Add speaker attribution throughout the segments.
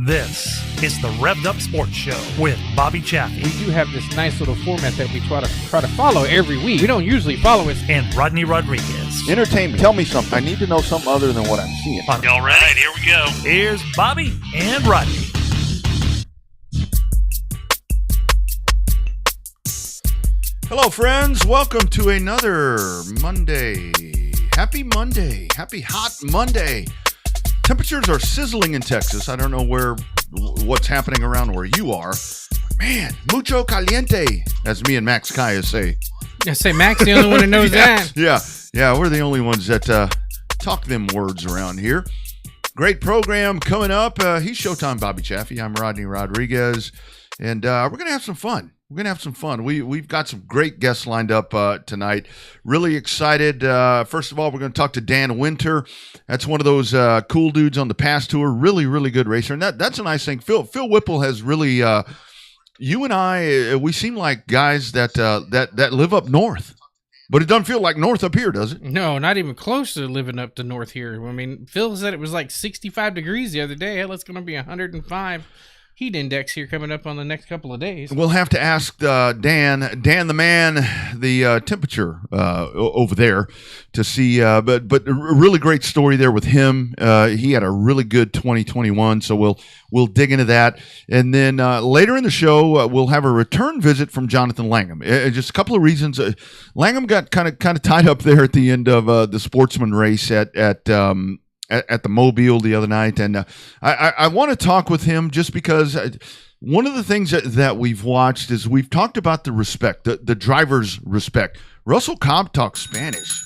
Speaker 1: This is the Revved Up Sports Show with Bobby Chaffee.
Speaker 2: We do have this nice little format that we try to follow every week. We don't usually follow it.
Speaker 1: And Rodney Rodriguez.
Speaker 3: Entertain me. Tell me something. I need to know something other than what I'm seeing.
Speaker 1: Y'all ready? Here we go. Here's Bobby and Rodney.
Speaker 3: Hello, friends. Welcome to another Monday. Happy Monday. Happy hot Monday. Temperatures are sizzling in Texas. I don't know what's happening around where you are. Man, mucho caliente, as me and Max Kaya say.
Speaker 2: I say Max, the only one that knows that.
Speaker 3: Yeah, we're the only ones that talk them words around here. Great program coming up. He's Showtime Bobby Chaffee. I'm Rodney Rodriguez, and we're going to have some fun. We've got some great guests lined up tonight. Really excited. First of all, we're going to talk to Dan Winter. That's one of those cool dudes on the Pass Tour. Really, really good racer. And that's a nice thing. Phil Whipple has really, you and I, we seem like guys that live up north. But it doesn't feel like north up here, does it?
Speaker 2: No, not even close to living up to north here. I mean, Phil said it was like 65 degrees the other day. Hell, it's going to be 105. Heat index here coming up on the next couple of days. We'll
Speaker 3: have to ask Dan the man, the temperature over there to see. But a really great story there with him. He had a really good 2021, so we'll dig into that. And then later in the show, we'll have a return visit from Jonathan Langham. Just a couple of reasons. Langham got kind of tied up there at the end of the Sportsman race at the Mobile the other night, and I want to talk with him just because one of the things that we've watched is we've talked about the respect, the driver's respect. Russell Cobb talks Spanish.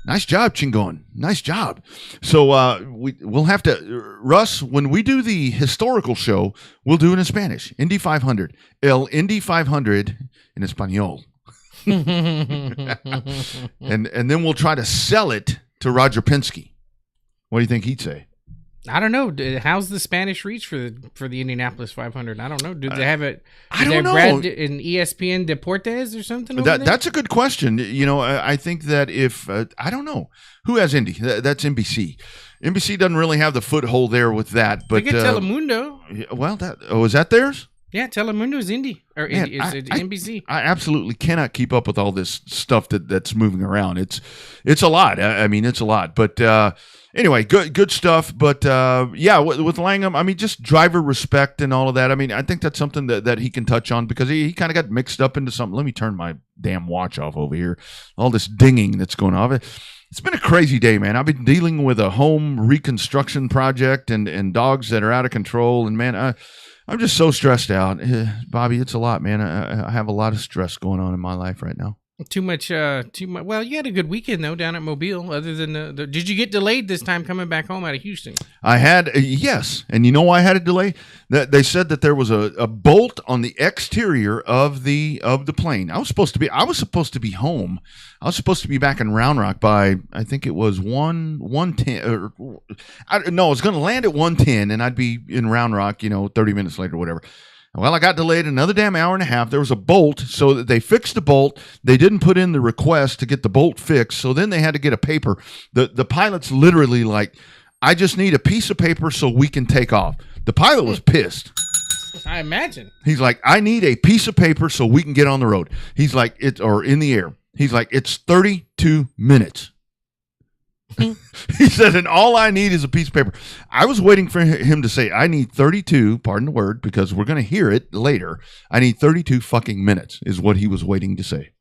Speaker 3: Nice job, Chingon. Nice job. So we'll have to, Russ, when we do the historical show, we'll do it in Spanish. Indy 500. El Indy 500 in Espanol. and then we'll try to sell it to Roger Penske. What do you think he'd say?
Speaker 2: I don't know. How's the Spanish reach for the Indianapolis 500? I don't know. Do they have it?
Speaker 3: I don't know.
Speaker 2: Brad in ESPN Deportes or something?
Speaker 3: That's a good question. You know, I think that if I don't know who has Indy. That's NBC. NBC doesn't really have the foothold there with that. But
Speaker 2: they get Telemundo.
Speaker 3: Well, is that theirs?
Speaker 2: Yeah, Telemundo's Indy or
Speaker 3: Man,
Speaker 2: NBC.
Speaker 3: I absolutely cannot keep up with all this stuff that's moving around. It's a lot. I mean, it's a lot. But anyway, good stuff. But yeah, with Langham, I mean, just driver respect and all of that. I mean, I think that's something that he can touch on because he kind of got mixed up into something. Let me turn my damn watch off over here. All this dinging that's going on. It's been a crazy day, man. I've been dealing with a home reconstruction project and dogs that are out of control. And man, I'm just so stressed out. Bobby, it's a lot, man. I have a lot of stress going on in my life right now.
Speaker 2: Too much. Well, you had a good weekend, though, down at Mobile, other than did you get delayed this time coming back home out of Houston?
Speaker 3: I had, yes. And you know why I had a delay? They said that there was a bolt on the exterior of the plane. I was supposed to be home. I was supposed to be back in Round Rock by, I think it was 1:10. I was going to land at 1:10, and I'd be in Round Rock, 30 minutes later or whatever. Well, I got delayed another damn hour and a half. There was a bolt, so that they fixed the bolt. They didn't put in the request to get the bolt fixed, so then they had to get a paper. The pilot's literally like, I just need a piece of paper so we can take off. The pilot was pissed.
Speaker 2: I imagine.
Speaker 3: He's like, I need a piece of paper so we can get on the road. He's like, or in the air. He's like, it's 32 minutes. He said, and all I need is a piece of paper. I was waiting for him to say, I need 32, pardon the word, because we're going to hear it later. I need 32 fucking minutes is what he was waiting to say.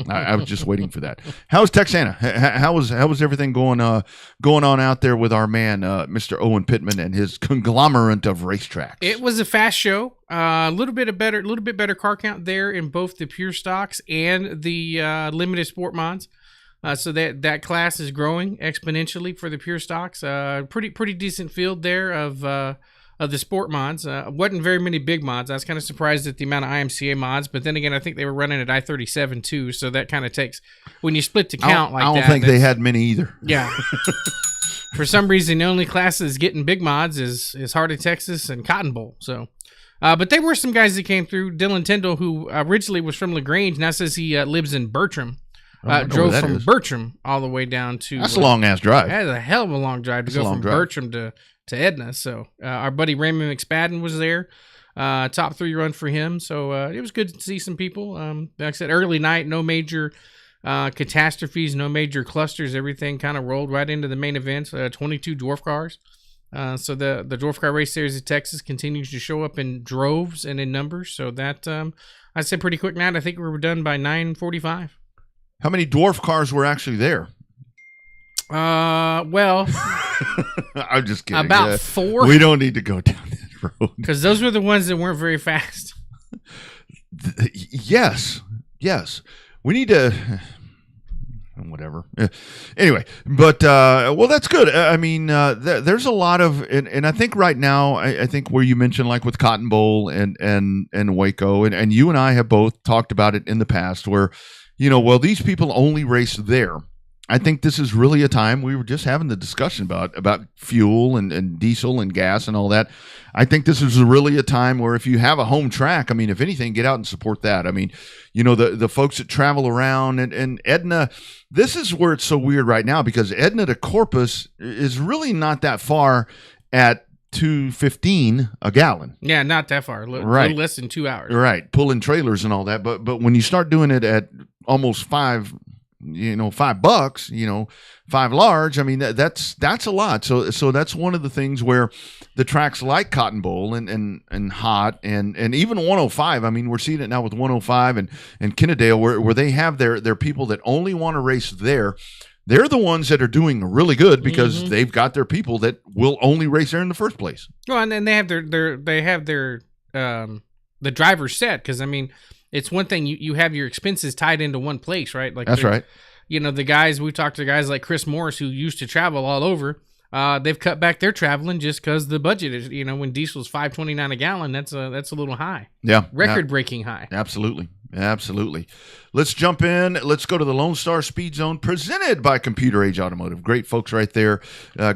Speaker 3: I was just waiting for that. How's Texana? How was everything going on out there with our man, Mr. Owen Pittman and his conglomerate of racetracks?
Speaker 2: It was a fast show. A little bit better car count there in both the pure stocks and the limited sport mods. So that class is growing exponentially for the pure stocks. Pretty decent field there of the sport mods. Wasn't very many big mods. I was kind of surprised at the amount of IMCA mods, but then again, I think they were running at I-37 too. So that kind of takes, when you split the count
Speaker 3: I don't think they had many either.
Speaker 2: Yeah. For some reason, the only classes getting big mods is Heart of Texas and Cotton Bowl. So. But there were some guys that came through. Dylan Tyndall, who originally was from LaGrange, now says he lives in Bertram. Drove from Bertram all the way down to...
Speaker 3: That's a long-ass drive.
Speaker 2: That's a hell of a long drive to go from Bertram to Edna. So our buddy Raymond McSpadden was there. Top 3 run for him. So it was good to see some people. Like I said, early night, no major catastrophes, no major clusters. Everything kind of rolled right into the main events. 22 dwarf cars. So the Dwarf Car Race Series of Texas continues to show up in droves and in numbers. So that, I'd say pretty quick night. I think we were done by 9:45.
Speaker 3: How many dwarf cars were actually there?
Speaker 2: Well,
Speaker 3: I'm just kidding.
Speaker 2: About 4.
Speaker 3: We don't need to go down that road
Speaker 2: because those were the ones that weren't very fast.
Speaker 3: Yes. We need to. Whatever. Anyway, but well, that's good. I mean, there's a lot of, and I think right now, I think where you mentioned like with Cotton Bowl and Waco, and you and I have both talked about it in the past, where well, these people only race there. I think this is really a time, we were just having the discussion about fuel and diesel and gas and all that. I think this is really a time where if you have a home track, I mean, if anything, get out and support that. I mean, the folks that travel around and Edna, this is where it's so weird right now because Edna to Corpus is really not that far at $2.15 a gallon.
Speaker 2: Yeah, not that far.
Speaker 3: Right.
Speaker 2: Less than 2 hours.
Speaker 3: Right. Pulling trailers and all that. But when you start doing it at almost $5, $5, 5 large, I mean, that's a lot. So that's one of the things where the tracks like Cotton Bowl and Hot and even 105, I mean, we're seeing it now with 105 and Kennedale where they have their people that only want to race there. They're the ones that are doing really good because they've got their people that will only race there in the first place. Well,
Speaker 2: and then they have their the driver set because I mean, it's one thing you have your expenses tied into one place, right? Like
Speaker 3: that's right.
Speaker 2: The guys we talked to guys like Chris Morris who used to travel all over. They've cut back their traveling just because the budget is. When diesel's $5.29 a gallon, that's a little high.
Speaker 3: Yeah,
Speaker 2: record breaking high.
Speaker 3: Absolutely. Let's jump in. Let's go to the Lone Star Speed Zone presented by Computer Age Automotive. Great folks right there.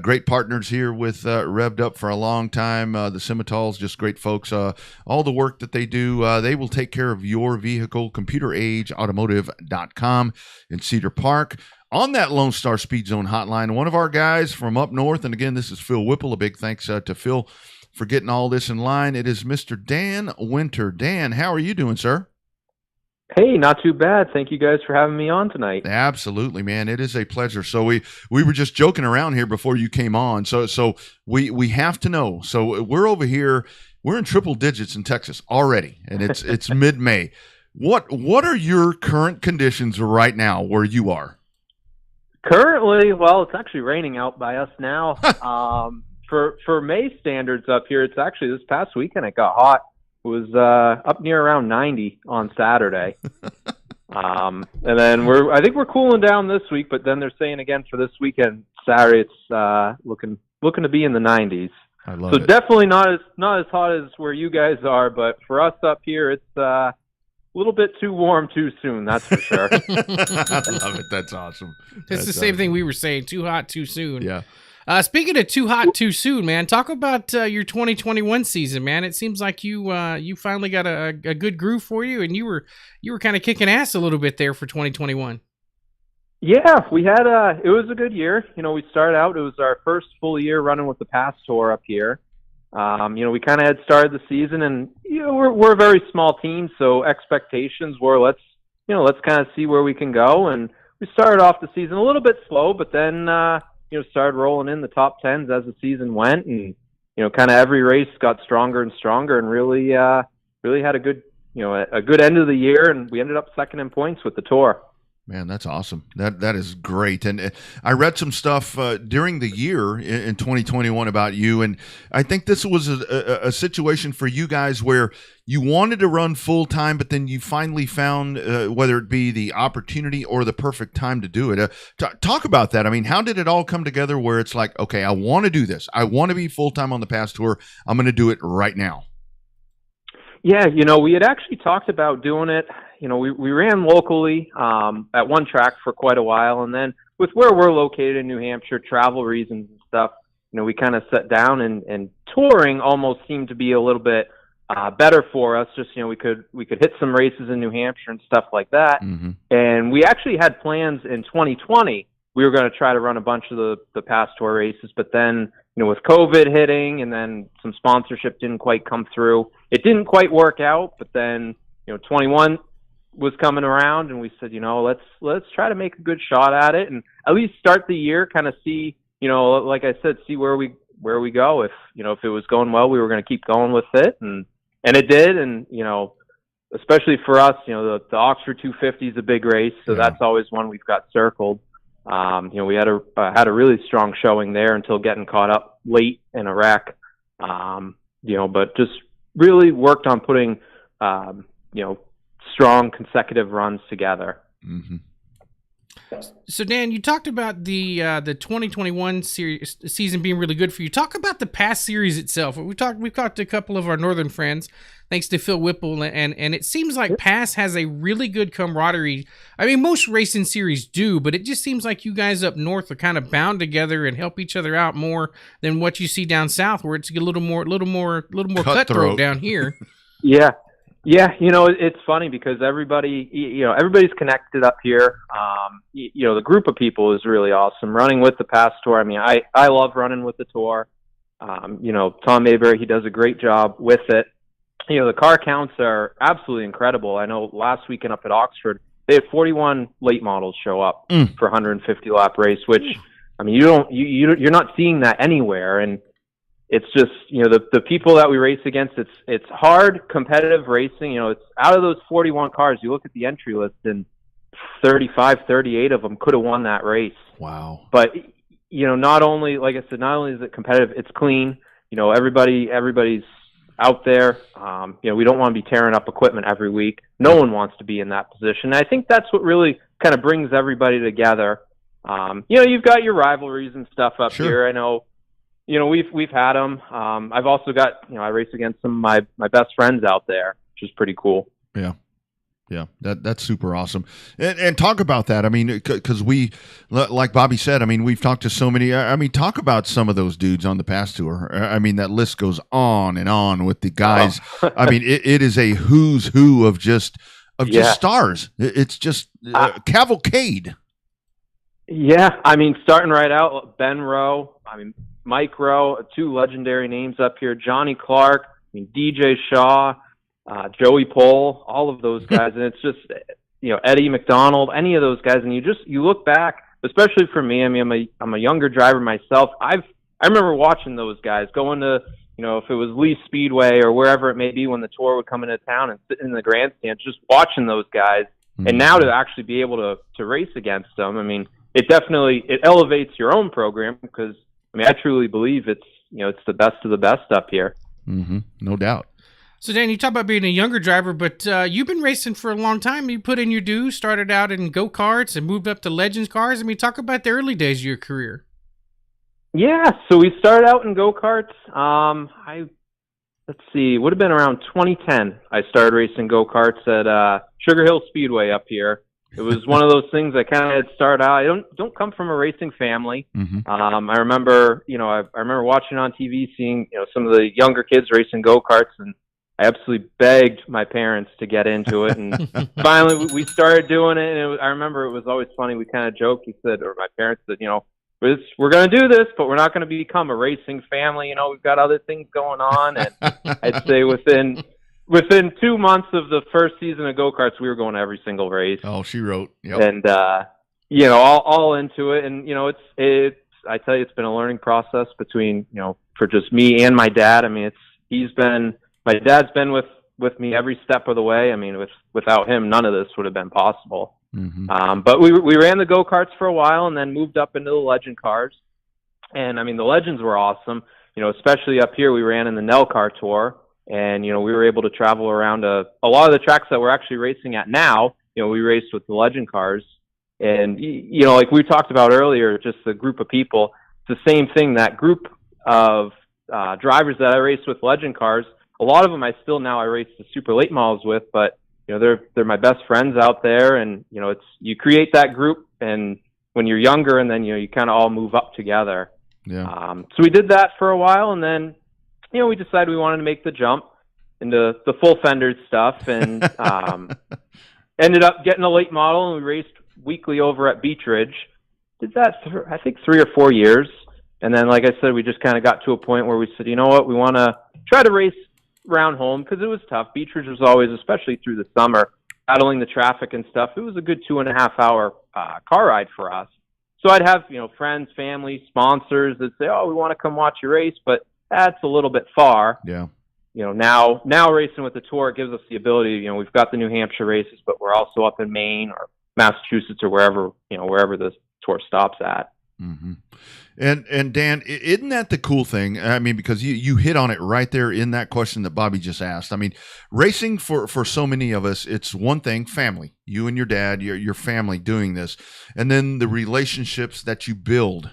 Speaker 3: Great partners here with Revved Up for a long time. The Scimitals, just great folks. All the work that they do, they will take care of your vehicle. ComputerAgeAutomotive.com in Cedar Park. On that Lone Star Speed Zone hotline, one of our guys from up north, and again, this is Phil Whipple. A big thanks to Phil for getting all this in line. It is Mr. Dan Winter. Dan, how are you doing, sir?
Speaker 4: Hey, not too bad. Thank you guys for having me on tonight.
Speaker 3: Absolutely, man. It is a pleasure. So we were just joking around here before you came on. So we have to know. So we're over here. We're in triple digits in Texas already, and it's mid-May. What are your current conditions right now where you are?
Speaker 4: Currently, well, it's actually raining out by us now. For May standards up here, it's actually this past weekend it got hot. It was up near around 90 on Saturday. And then I think we're cooling down this week, but then they're saying again for this weekend, Saturday, it's looking to be in the 90s.
Speaker 3: I love
Speaker 4: it.
Speaker 3: So
Speaker 4: definitely not as hot as where you guys are, but for us up here, it's a little bit too warm too soon, that's for sure.
Speaker 3: I love it. That's awesome.
Speaker 2: It's the same thing we were saying, too hot too soon.
Speaker 3: Yeah.
Speaker 2: Speaking of too hot too soon, man, talk about your 2021 season, man. It seems like you finally got a good groove for you, and you were kind of kicking ass a little bit there for 2021.
Speaker 4: Yeah, we had it was a good year. We started out, it was our first full year running with the Pass Tour up here. We kind of had started the season, and we're a very small team, so expectations were let's kind of see where we can go. And we started off the season a little bit slow, but then started rolling in the top tens as the season went, and kind of every race got stronger and stronger, and really had a good a good end of the year, and we ended up second in points with the Tour.
Speaker 3: Man, that's awesome. That is great. And I read some stuff during the year in 2021 about you, and I think this was a situation for you guys where you wanted to run full time, but then you finally found whether it be the opportunity or the perfect time to do it. Talk about that. I mean, how did it all come together where it's like, okay, I want to do this. I want to be full time on the PASS Tour. I'm going to do it right now.
Speaker 4: Yeah, we had actually talked about doing it. We ran locally at one track for quite a while, and then with where we're located in New Hampshire, travel reasons and stuff, we kind of sat down and touring almost seemed to be a little bit better for us. Just we could hit some races in New Hampshire and stuff like that.
Speaker 3: Mm-hmm.
Speaker 4: And we actually had plans in 2020. We were going to try to run a bunch of the PASS Tour races, but then with COVID hitting and then some sponsorship didn't quite come through, it didn't quite work out. But then 21 was coming around, and we said, let's try to make a good shot at it and at least start the year, kind of see, like I said, see where we go. If if it was going well, we were going to keep going with it, and it did. And especially for us, the Oxford 250 is a big race, so that's always one we've got circled. We had a really strong showing there until getting caught up late in a wreck. But just really worked on putting strong consecutive runs together.
Speaker 3: Mm-hmm.
Speaker 2: So Dan, you talked about the 2021 season being really good for you. Talk about the PASS series itself. We've talked to a couple of our northern friends, thanks to Phil Whipple, and it seems like PASS has a really good camaraderie. I mean, most racing series do, but it just seems like you guys up north are kind of bound together and help each other out more than what you see down south, where it's a little more cutthroat down here.
Speaker 4: Yeah. Yeah, it's funny because everybody's connected up here. The group of people is really awesome. Running with the PASS Tour, I mean, I love running with the Tour. Tom Mayberry, he does a great job with it. The car counts are absolutely incredible. I know last weekend up at Oxford, they had 41 late models show up for a 150 lap race, which, I mean, you're not seeing that anywhere. And it's just, the people that we race against, it's hard, competitive racing. It's out of those 41 cars, you look at the entry list and 35, 38 of them could have won that race.
Speaker 3: Wow.
Speaker 4: But, not only, like I said, not only is it competitive, it's clean. Everybody's out there. We don't want to be tearing up equipment every week. No one wants to be in that position. And I think that's what really kind of brings everybody together. You've got your rivalries and stuff up here. I know, we've had them. I've also got, I race against some of my best friends out there, which is pretty cool.
Speaker 3: Yeah. Yeah, that's super awesome. And talk about that. I mean, because we, like Bobby said, I mean, we've talked to so many. I mean, talk about some of those dudes on the PASS Tour. I mean, that list goes on and on with the guys. Oh. I mean, it is a who's who of just stars. It's just cavalcade.
Speaker 4: Yeah, I mean, starting right out, Ben Rowe. I mean, Mike Rowe, two legendary names up here. Johnny Clark. I mean, DJ Shaw. Joey Pole, all of those guys, and it's just, Eddie McDonald, any of those guys, and you look back, especially for me. I mean, I'm a younger driver myself. I remember watching those guys going to, if it was Lee Speedway or wherever it may be when the Tour would come into town and sit in the grandstands, just watching those guys. Mm-hmm. And now to actually be able to race against them, I mean, it elevates your own program because, I mean, I truly believe it's the best of the best up here.
Speaker 3: Mm-hmm. No doubt.
Speaker 2: So, Dan, you talk about being a younger driver, but you've been racing for a long time. You put in your dues, started out in go-karts and moved up to Legends cars. I mean, talk about the early days of your career.
Speaker 4: Yeah, so we started out in go-karts. Would have been around 2010. I started racing go-karts at Sugar Hill Speedway up here. It was one of those things I kind of had started out. I don't come from a racing family.
Speaker 3: Mm-hmm.
Speaker 4: I remember, I remember watching on TV, seeing, some of the younger kids racing go-karts, and I absolutely begged my parents to get into it, and finally we started doing it. And I remember it was always funny. We kind of joked. My parents said, we're going to do this, but we're not going to become a racing family. We've got other things going on. And I'd say within 2 months of the first season of go-karts, we were going to every single race.
Speaker 3: Oh, she wrote. Yep.
Speaker 4: And all into it. And it's I tell you, it's been a learning process between, for just me and my dad. I mean, my dad's been with me every step of the way. I mean, without him, none of this would have been possible.
Speaker 3: Mm-hmm.
Speaker 4: But we ran the go-karts for a while and then moved up into the legend cars. And I mean, the legends were awesome, especially up here. We ran in the NELCAR Tour, and, we were able to travel around a lot of the tracks that we're actually racing at now. We raced with the legend cars. And, like we talked about earlier, just the group of people, it's the same thing. That group of drivers that I raced with legend cars, a lot of them I race the super late models with, but, they're my best friends out there. And, you create that group, and when you're younger, and then, you kind of all move up together.
Speaker 3: Yeah.
Speaker 4: So we did that for a while, and then, we decided we wanted to make the jump into the full fendered stuff, and ended up getting a late model, and we raced weekly over at Beech Ridge. Did that for, I think, 3 or 4 years. And then, like I said, we just kind of got to a point where we said, you know what, we want to try to race around home, because it was tough. Beech Ridge was always, especially through the summer, battling the traffic and stuff. It was a good 2.5 hour car ride for us. So I'd have, friends, family, sponsors that say, oh, we want to come watch your race, but that's a little bit far.
Speaker 3: Yeah.
Speaker 4: Now racing with the Tour, it gives us the ability, we've got the New Hampshire races, but we're also up in Maine or Massachusetts or wherever the Tour stops at.
Speaker 3: Mm-hmm. And Dan, isn't that the cool thing? I mean, because you hit on it right there in that question that Bobby just asked. I mean, racing for so many of us, it's one thing, family, you and your dad, your family doing this, and then the relationships that you build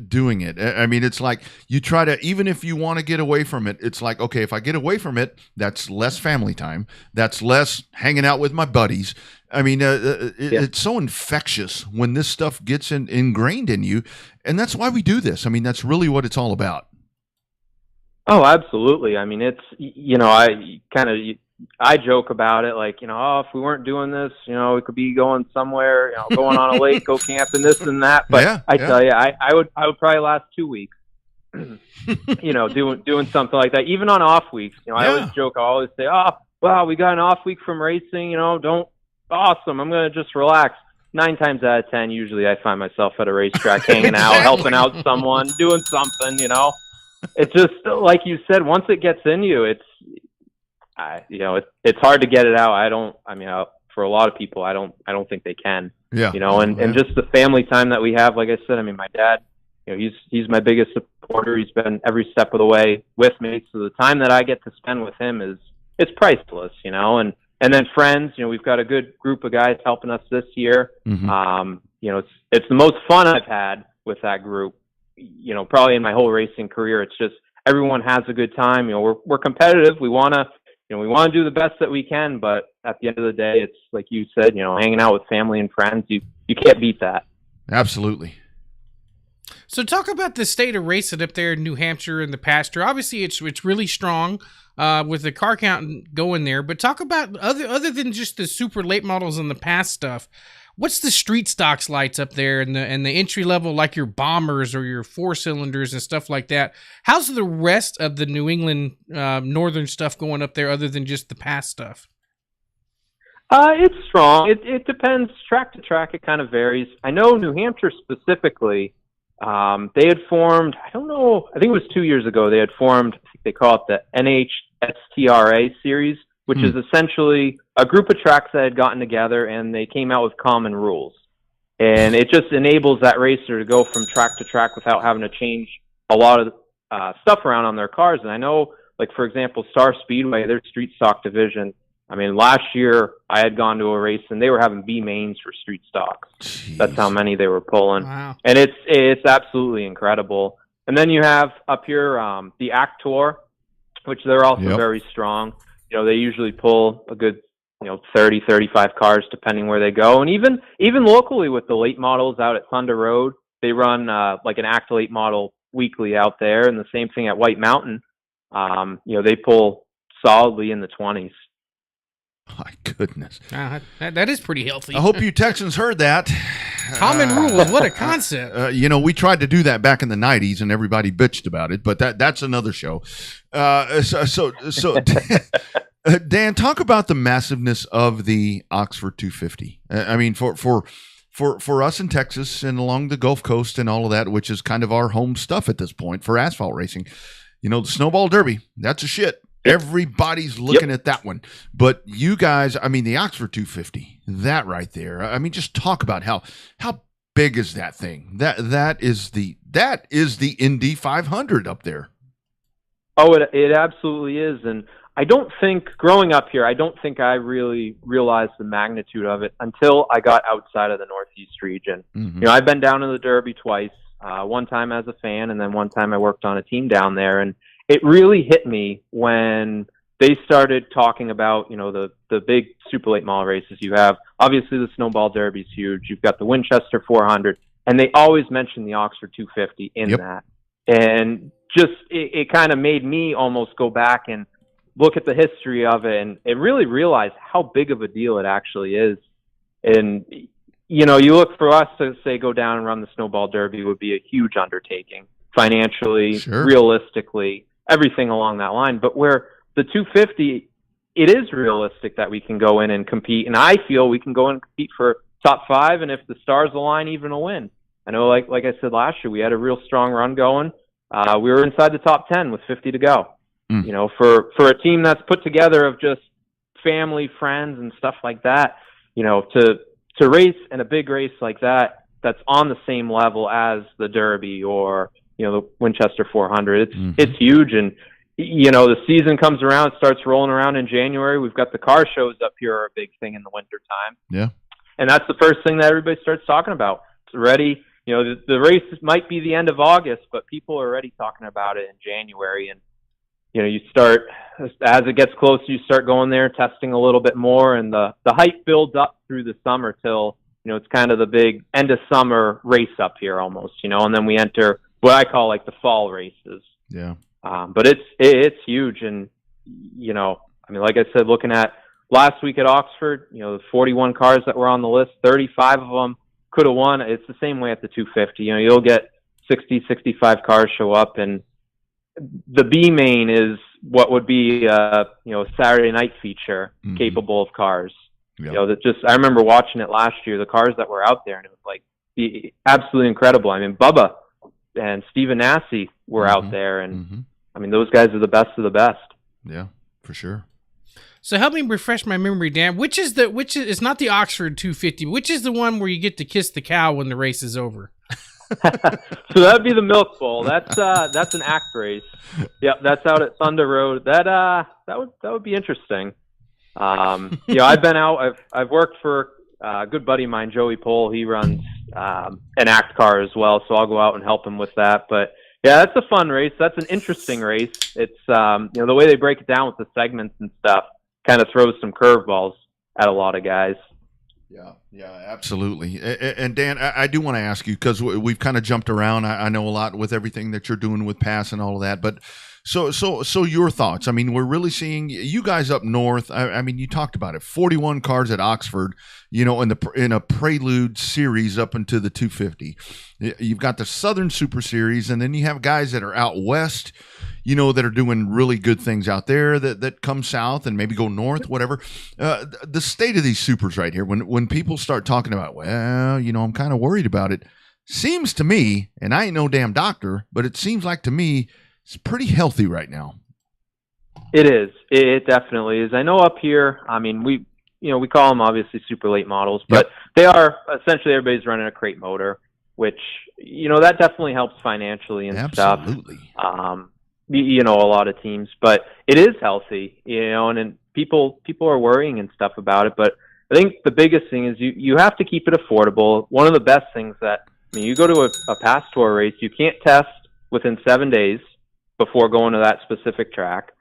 Speaker 3: doing it. I mean, it's like you try to, even if you want to get away from it, it's like, okay, if I get away from it, that's less family time. That's less hanging out with my buddies. I mean, it's so infectious when this stuff gets ingrained in you. And that's why we do this. I mean, that's really what it's all about.
Speaker 4: Oh, absolutely. I mean, it's, I joke about it, like, if we weren't doing this, we could be going somewhere, going on a lake, go camping, this and that. But I tell you, I would probably last 2 weeks, doing something like that. Even on off weeks, I always joke, I always say, oh, wow, we got an off week from racing, awesome, I'm going to just relax. 9 times out of 10, usually I find myself at a racetrack hanging out, helping out someone, doing something, It's just, like you said, once it gets in you, it's hard to get it out. For a lot of people, I don't think they can.
Speaker 3: Yeah.
Speaker 4: And just the family time that we have, like I said, I mean, my dad, he's my biggest supporter. He's been every step of the way with me. So the time that I get to spend with him it's priceless, and then friends, we've got a good group of guys helping us this year.
Speaker 3: Mm-hmm.
Speaker 4: It's the most fun I've had with that group, probably in my whole racing career. It's just, everyone has a good time. We're competitive. We want to do the best that we can, but at the end of the day, it's like you said, hanging out with family and friends. You can't beat that.
Speaker 3: Absolutely.
Speaker 2: So talk about the state of racing up there in New Hampshire and the pasture. Obviously, it's really strong with the car count going there. But talk about other than just the super late models and the past stuff. What's the street stocks lights up there and the entry level, like your bombers or your 4-cylinders and stuff like that? How's the rest of the New England northern stuff going up there, other than just the past stuff?
Speaker 4: It's strong. It depends track to track. It kind of varies. I know New Hampshire specifically. They had formed, I don't know, I think it was 2 years ago, they had formed, I think they call it the NHSTRA series, which is essentially a group of tracks that had gotten together, and they came out with common rules. And it just enables that racer to go from track to track without having to change a lot of stuff around on their cars. And I know, like, for example, Star Speedway, their street stock division, I mean, last year I had gone to a race and they were having B mains for street stocks.
Speaker 3: Jeez.
Speaker 4: That's how many they were pulling.
Speaker 2: Wow.
Speaker 4: And it's absolutely incredible. And then you have up here the ACT Tour, which they're also very strong. They usually pull a good 30, 35 cars depending where they go. And even locally with the late models out at Thunder Road, they run like an ACT late model weekly out there. And the same thing at White Mountain. They pull solidly in the 20s.
Speaker 3: My goodness.
Speaker 2: That is pretty healthy.
Speaker 3: I hope you Texans heard that.
Speaker 2: Common rules. What a concept.
Speaker 3: We tried to do that back in the 90s and everybody bitched about it, but that's another show. So Dan, talk about the massiveness of the Oxford 250. I mean, for for us in Texas and along the Gulf Coast and all of that, which is kind of our home stuff at this point for asphalt racing. The Snowball Derby, that's a shit. Everybody's looking at that one. But you guys, the Oxford 250, that right there. Just talk about how big is that thing? That is the Indy 500 up there.
Speaker 4: Oh, it absolutely is. And I don't think, growing up here, I really realized the magnitude of it until I got outside of the Northeast region. Mm-hmm. I've been down in the Derby twice, one time as a fan, and then one time I worked on a team down there. And it really hit me when they started talking about, the big super late model races you have. Obviously, the Snowball Derby is huge. You've got the Winchester 400, and they always mention the Oxford 250 in that. And just it kind of made me almost go back and look at the history of it and really realize how big of a deal it actually is. And, you look for us to say go down and run the Snowball Derby would be a huge undertaking financially, realistically, everything along that line. But where the 250, it is realistic that we can go in and compete. And I feel we can go in and compete for top 5. And if the stars align, even a win. I know, like I said last year, we had a real strong run going. We were inside the top 10 with 50 to go. For a team that's put together of just family, friends, and stuff like that, to race in a big race like that, that's on the same level as the Derby or, the Winchester 400. It's huge. And, the season comes around, starts rolling around in January. We've got the car shows up here are a big thing in the winter time. Yeah. And that's the first thing that everybody starts talking about. It's ready. The race might be the end of August, but people are already talking about it in January. And, you start, as it gets closer, you start going there, testing a little bit more, and the hype builds up through the summer till, it's kind of the big end of summer race up here almost, and then we enter what I call like the fall races. Yeah. But it's huge. And, like I said, looking at last week at Oxford, the 41 cars that were on the list, 35 of them could have won. It's the same way at the 250. You'll get 60, 65 cars show up, and the B main is what would be a Saturday night feature capable of cars. Yep. I remember watching it last year, the cars that were out there, and it was like absolutely incredible. Bubba and Stephen Nasse were out there, and those guys are the best of the best.
Speaker 3: Yeah, for sure.
Speaker 2: So help me refresh my memory, Dan. Which is it's not the Oxford 250, which is the one where you get to kiss the cow when the race is over?
Speaker 4: So that'd be the Milk Bowl. That's an ACT race. Yep, that's out at Thunder Road. That would be interesting. I've been out. I've worked for a good buddy of mine, Joey Pohl. He runs an ACT car as well, so I'll go out and help him with that. But yeah, that's a fun race. That's an interesting race. It's the way they break it down with the segments and stuff kind of throws some curveballs at a lot of guys.
Speaker 3: Yeah, absolutely. And Dan, I do want to ask you, because we've kind of jumped around. I know a lot with everything that you're doing with PASS and all of that, but so your thoughts. We're really seeing you guys up north. You talked about it. 41 cars at Oxford, in a prelude series up into the 250. You've got the Southern Super Series, and then you have guys that are out west, that are doing really good things out there that come south and maybe go north, whatever. The state of these supers right here, when people start talking about, I'm kind of worried about it, seems to me, and I ain't no damn doctor, but it seems like to me it's pretty healthy right now.
Speaker 4: It is. It definitely is. I know up here, we call them obviously super late models, but they are essentially everybody's running a crate motor, which, that definitely helps financially and
Speaker 3: Absolutely.
Speaker 4: Stuff. A lot of teams, but it is healthy, and people are worrying and stuff about it. But I think the biggest thing is you have to keep it affordable. One of the best things that, you go to a PASS Tour race, you can't test within 7 days before going to that specific track.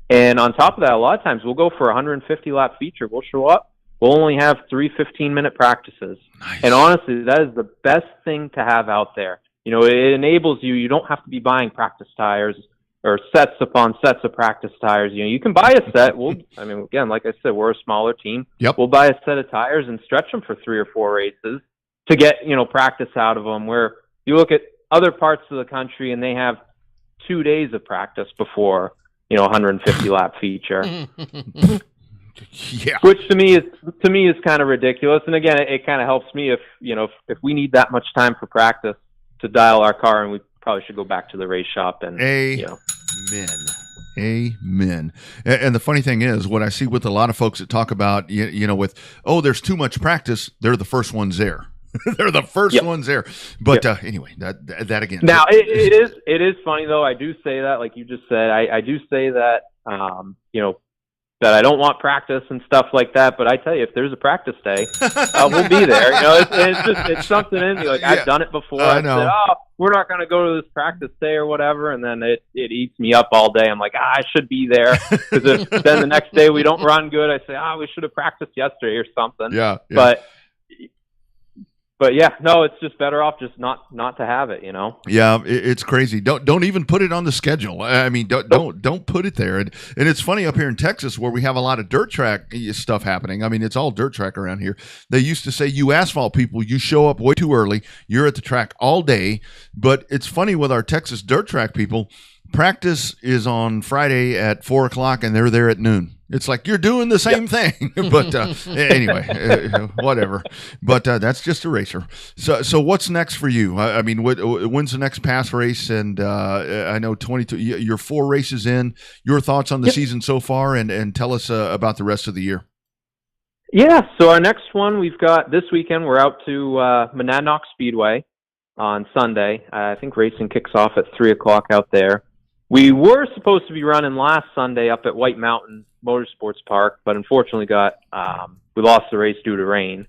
Speaker 4: And on top of that, a lot of times we'll go for a 150 lap feature. We'll show up. We'll only have 3 15-minute practices. Nice. And honestly, that is the best thing to have out there. It enables you don't have to be buying practice tires or sets upon sets of practice tires. You can buy a set. Again, like I said, we're a smaller team.
Speaker 3: Yep.
Speaker 4: We'll buy a set of tires and stretch them for 3 or 4 races to get, practice out of them, where you look at other parts of the country and they have 2 days of practice before, 150 lap feature.
Speaker 3: Yeah.
Speaker 4: Which to me is kind of ridiculous. And again, it kind of helps me if we need that much time for practice to dial our car, and we probably should go back to the race shop and
Speaker 3: Amen. And the funny thing is, what I see with a lot of folks that talk about, there's too much practice, they're the first ones there. They're the first ones there. But anyway, that again.
Speaker 4: Now, it is funny, though. I do say that, like you just said. I do say that, that I don't want practice and stuff like that. But I tell you, if there's a practice day, we'll be there. It's something in me. Like, I've done it before.
Speaker 3: I know.
Speaker 4: Said, we're not going to go to this practice day or whatever, and then it eats me up all day. I'm like, I should be there, because if then the next day we don't run good, I say, we should have practiced yesterday or something.
Speaker 3: Yeah.
Speaker 4: But yeah, no, it's just better off just not to have it,
Speaker 3: Yeah, it's crazy. Don't even put it on the schedule. I mean, don't put it there. And it's funny up here in Texas where we have a lot of dirt track stuff happening. I mean, it's all dirt track around here. They used to say, you asphalt people, you show up way too early. You're at the track all day. But it's funny with our Texas dirt track people, practice is on Friday at 4:00 and they're there at noon. It's like you're doing the same thing, but anyway, whatever. But that's just a racer. So what's next for you? I mean, when's the next pass race? And I know 22. You're 4 races in. Your thoughts on the season so far, and tell us about the rest of the year.
Speaker 4: Yeah. So our next one we've got this weekend. We're out to Monadnock Speedway on Sunday. I think racing kicks off at 3:00 out there. We were supposed to be running last Sunday up at White Mountain Motorsports Park, but unfortunately we lost the race due to rain.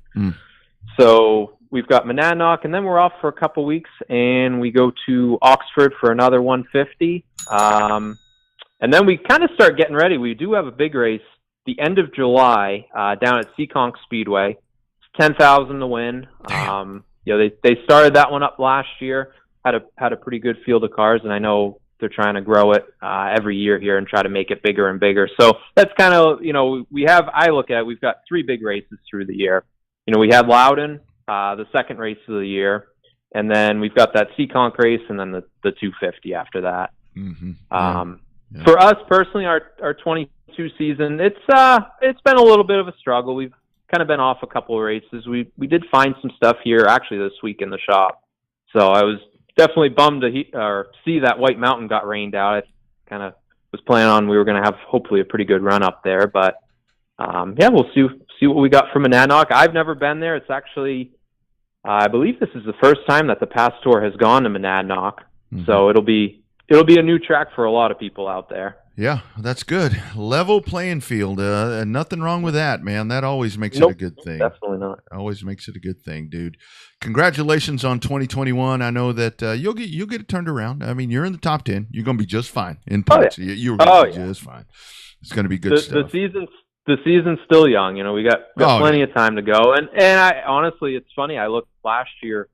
Speaker 4: So we've got Monadnock, and then we're off for a couple weeks, and we go to Oxford for another 150. And then we kind of start getting ready. We do have a big race the end of July down at Seekonk Speedway. It's $10,000 to win. They started that one up last year. Had a pretty good field of cars, and I know they're trying to grow it every year here and try to make it bigger and bigger. So that's kind of, I look at it, we've got 3 big races through the year. We had Loudon, the second race of the year, and then we've got that Seekonk race, and then the 250 after that. Mm-hmm. For us personally, our 22 season, it's been a little bit of a struggle. We've kind of been off a couple of races. We did find some stuff here actually this week in the shop. So I was definitely bummed to see that White Mountain got rained out. I kind of was planning on we were going to have hopefully a pretty good run up there, but we'll see what we got from Monadnock. I've never been there. It's actually, I believe this is the first time that the Pastor has gone to Monadnock, so it'll be a new track for a lot of people out there.
Speaker 3: Yeah, that's good. Level playing field. And nothing wrong with that, man. That always makes it a good thing.
Speaker 4: Definitely not.
Speaker 3: Always makes it a good thing, dude. Congratulations on 2021. I know that you'll get it turned around. I mean, you're in the top 10. You're going to be just fine in points. You're going to be just fine. It's going to be good stuff.
Speaker 4: The season's still young. We got plenty of time to go. And I honestly, it's funny. I looked last year.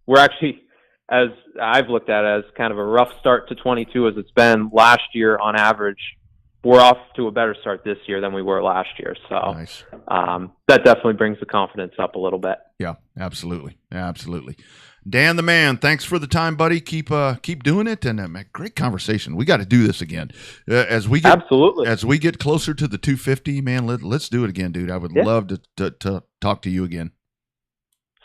Speaker 4: We're actually, as I've looked at it, as kind of a rough start to 22 as it's been last year on average. We're off to a better start this year than we were last year. So
Speaker 3: nice.
Speaker 4: That definitely brings the confidence up a little bit.
Speaker 3: Yeah, absolutely. Absolutely. Dan the man, thanks for the time, buddy. Keep doing it, and great conversation. We got to do this again as we get closer to the 250. Man, let's do it again, dude. I would love to talk to you again.